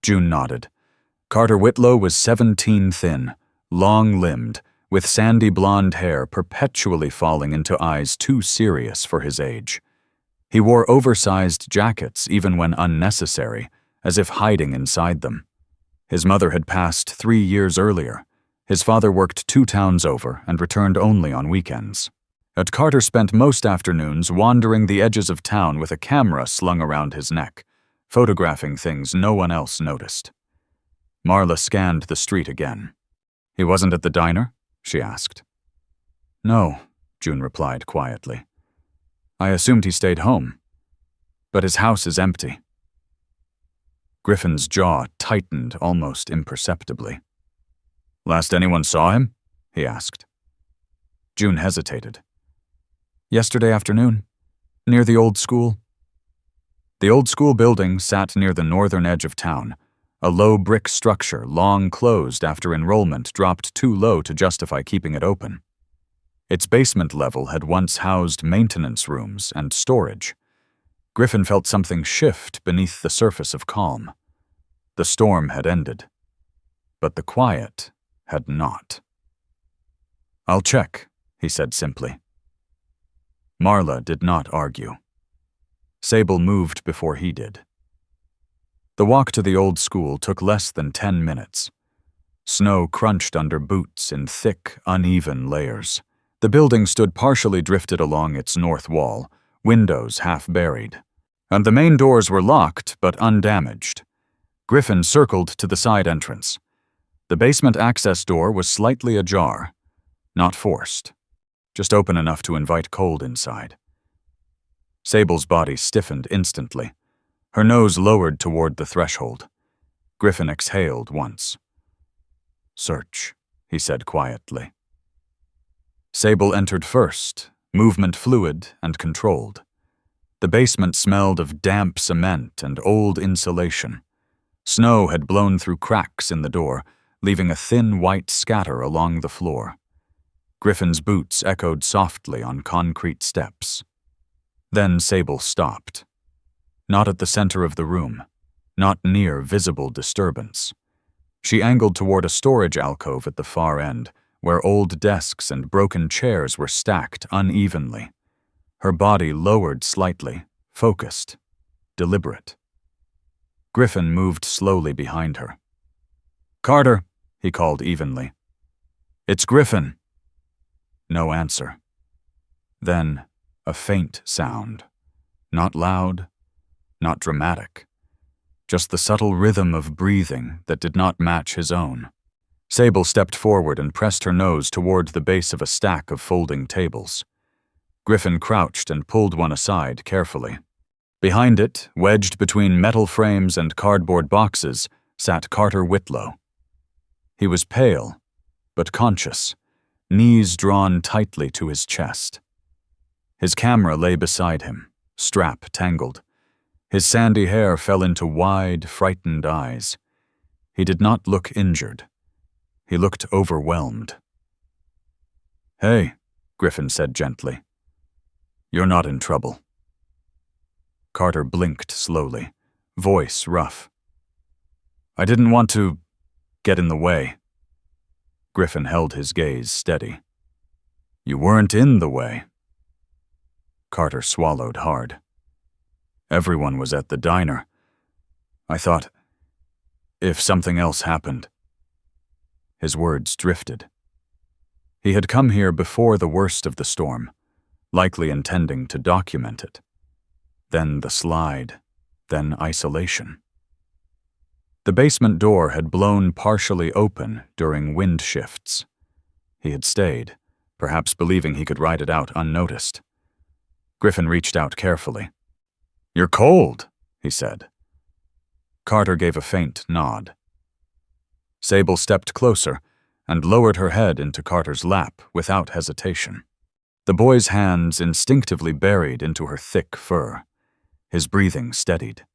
June nodded. Carter Whitlow was 17 thin, long-limbed, with sandy blonde hair perpetually falling into eyes too serious for his age. He wore oversized jackets even when unnecessary, as if hiding inside them. His mother had passed 3 years earlier. His father worked 2 towns over and returned only on weekends. Carter spent most afternoons wandering the edges of town with a camera slung around his neck, photographing things no one else noticed. Marla scanned the street again. "He wasn't at the diner?" she asked. "No," June replied quietly. "I assumed he stayed home. But his house is empty." Griffin's jaw tightened almost imperceptibly. "Last anyone saw him?" he asked. June hesitated. Yesterday afternoon, near the old school. The old school building sat near the northern edge of town, a low brick structure long closed after enrollment dropped too low to justify keeping it open. Its basement level had once housed maintenance rooms and storage. Griffin felt something shift beneath the surface of calm. The storm had ended, but the quiet had not. "I'll check," he said simply. Marla did not argue. Sable moved before he did. The walk to the old school took less than 10 minutes. Snow crunched under boots in thick, uneven layers. The building stood partially drifted along its north wall, windows half buried. And the main doors were locked but undamaged. Griffin circled to the side entrance. The basement access door was slightly ajar, not forced, just open enough to invite cold inside. Sable's body stiffened instantly. Her nose lowered toward the threshold. Griffin exhaled once. "Search," he said quietly. Sable entered first, movement fluid and controlled. The basement smelled of damp cement and old insulation. Snow had blown through cracks in the door, leaving a thin white scatter along the floor. Griffin's boots echoed softly on concrete steps. Then Sable stopped. Not at the center of the room, not near visible disturbance. She angled toward a storage alcove at the far end, where old desks and broken chairs were stacked unevenly. Her body lowered slightly, focused, deliberate. Griffin moved slowly behind her. "Carter," he called evenly. "It's Griffin." No answer. Then a faint sound. Not loud, not dramatic. Just the subtle rhythm of breathing that did not match his own. Sable stepped forward and pressed her nose toward the base of a stack of folding tables. Griffin crouched and pulled one aside carefully. Behind it, wedged between metal frames and cardboard boxes, sat Carter Whitlow. He was pale, but conscious, knees drawn tightly to his chest. His camera lay beside him, strap tangled. His sandy hair fell into wide, frightened eyes. He did not look injured. He looked overwhelmed. "Hey," Griffin said gently. "You're not in trouble." Carter blinked slowly, voice rough. "I didn't want to get in the way." Griffin held his gaze steady. "You weren't in the way." Carter swallowed hard. "Everyone was at the diner. I thought, if something else happened." His words drifted. He had come here before the worst of the storm, likely intending to document it. Then the slide, then isolation. The basement door had blown partially open during wind shifts. He had stayed, perhaps believing he could ride it out unnoticed. Griffin reached out carefully. "You're cold," he said. Carter gave a faint nod. Sable stepped closer and lowered her head into Carter's lap without hesitation. The boy's hands instinctively buried into her thick fur. His breathing steadied.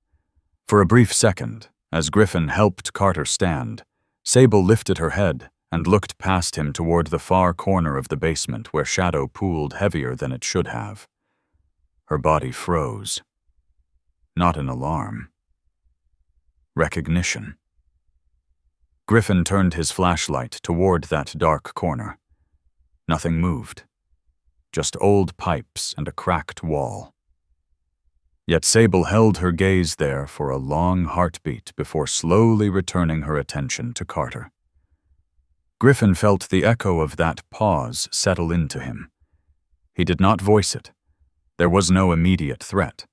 For a brief second, as Griffin helped Carter stand, Sable lifted her head and looked past him toward the far corner of the basement where shadow pooled heavier than it should have. Her body froze. Not in alarm. Recognition. Griffin turned his flashlight toward that dark corner. Nothing moved. Just old pipes and a cracked wall. Yet Sable held her gaze there for a long heartbeat before slowly returning her attention to Carter. Griffin felt the echo of that pause settle into him. He did not voice it. There was no immediate threat.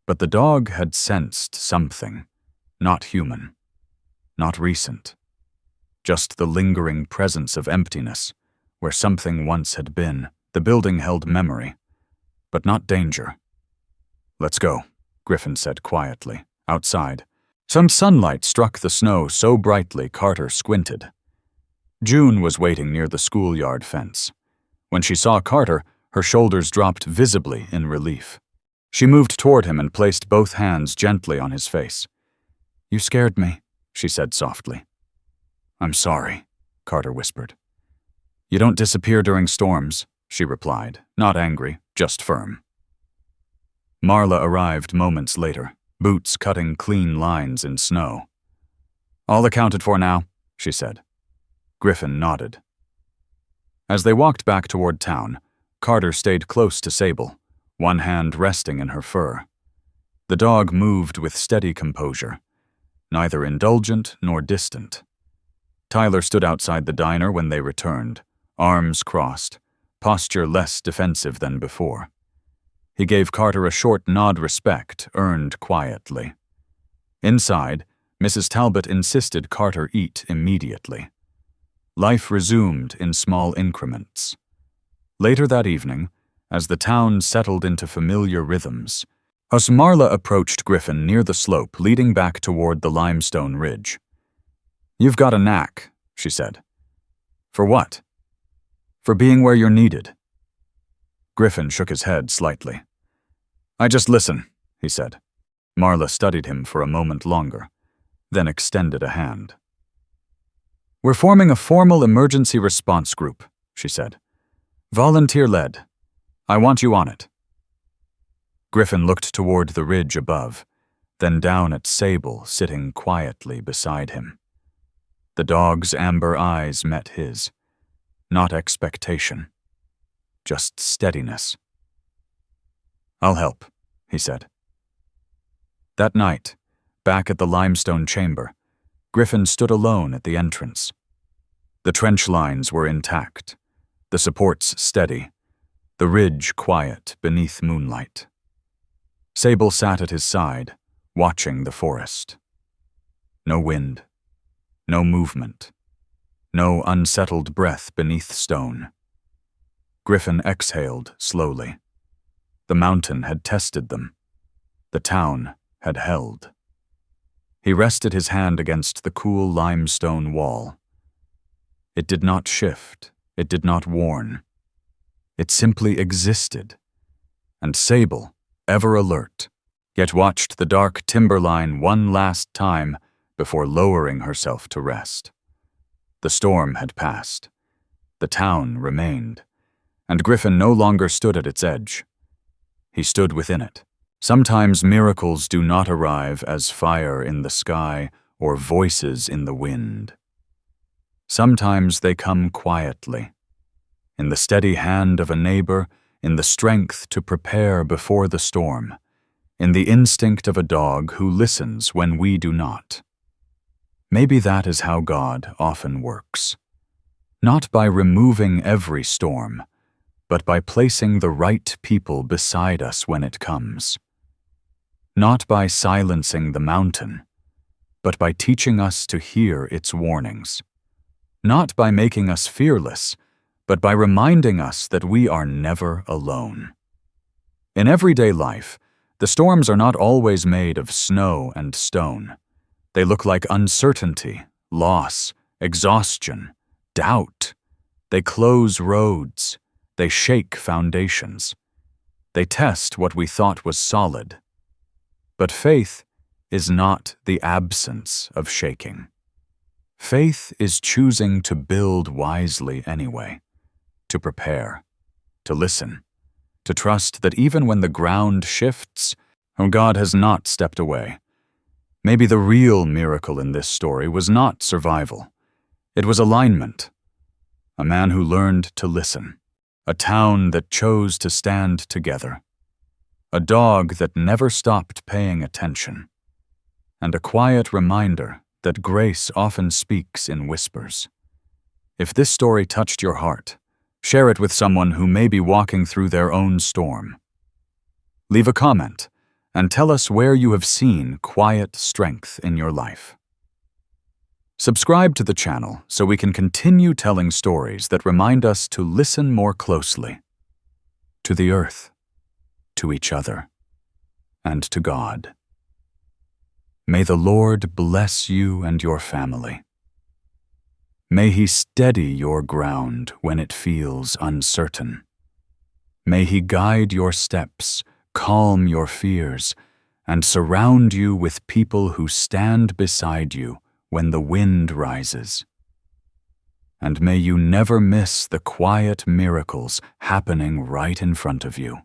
But the dog had sensed something, not human, not recent. Just the lingering presence of emptiness, where something once had been. The building held memory, but not danger. "Let's go," Griffin said quietly, outside. Some sunlight struck the snow so brightly Carter squinted. June was waiting near the schoolyard fence. When she saw Carter, her shoulders dropped visibly in relief. She moved toward him and placed both hands gently on his face. "You scared me," she said softly. "I'm sorry," Carter whispered. "You don't disappear during storms," she replied, not angry, just firm. Marla arrived moments later, boots cutting clean lines in snow. "All accounted for now," she said. Griffin nodded. As they walked back toward town, Carter stayed close to Sable, one hand resting in her fur. The dog moved with steady composure, neither indulgent nor distant. Tyler stood outside the diner when they returned, arms crossed, posture less defensive than before. He gave Carter a short nod respect, earned quietly. Inside, Mrs. Talbot insisted Carter eat immediately. Life resumed in small increments. Later that evening, as the town settled into familiar rhythms, Marla approached Griffin near the slope leading back toward the limestone ridge. "You've got a knack," she said. "For what?" "For being where you're needed." Griffin shook his head slightly. "I just listen," he said. Marla studied him for a moment longer, then extended a hand. "We're forming a formal emergency response group," she said. "Volunteer-led. I want you on it." Griffin looked toward the ridge above, then down at Sable sitting quietly beside him. The dog's amber eyes met his. Not expectation, just steadiness. "I'll help," he said. That night, back at the limestone chamber, Griffin stood alone at the entrance. The trench lines were intact, the supports steady, the ridge quiet beneath moonlight. Sable sat at his side, watching the forest. No wind, no movement, no unsettled breath beneath stone. Griffin exhaled slowly. The mountain had tested them. The town had held. He rested his hand against the cool limestone wall. It did not shift, it did not warn. It simply existed. And Sable, ever alert, yet watched the dark timberline one last time before lowering herself to rest. The storm had passed. The town remained, and Griffin no longer stood at its edge. He stood within it. Sometimes miracles do not arrive as fire in the sky or voices in the wind. Sometimes they come quietly, in the steady hand of a neighbor, in the strength to prepare before the storm, in the instinct of a dog who listens when we do not. Maybe that is how God often works. Not by removing every storm, but by placing the right people beside us when it comes. Not by silencing the mountain, but by teaching us to hear its warnings. Not by making us fearless, but by reminding us that we are never alone. In everyday life, the storms are not always made of snow and stone. They look like uncertainty, loss, exhaustion, doubt. They close roads. They shake foundations. They test what we thought was solid. But faith is not the absence of shaking. Faith is choosing to build wisely anyway, to prepare, to listen, to trust that even when the ground shifts, God has not stepped away. Maybe the real miracle in this story was not survival. It was alignment. A man who learned to listen. A town that chose to stand together. A dog that never stopped paying attention. And a quiet reminder that grace often speaks in whispers. If this story touched your heart, share it with someone who may be walking through their own storm. Leave a comment and tell us where you have seen quiet strength in your life. Subscribe to the channel so we can continue telling stories that remind us to listen more closely. To the earth, to each other, and to God. May the Lord bless you and your family. May He steady your ground when it feels uncertain. May He guide your steps, calm your fears, and surround you with people who stand beside you when the wind rises. And may you never miss the quiet miracles happening right in front of you.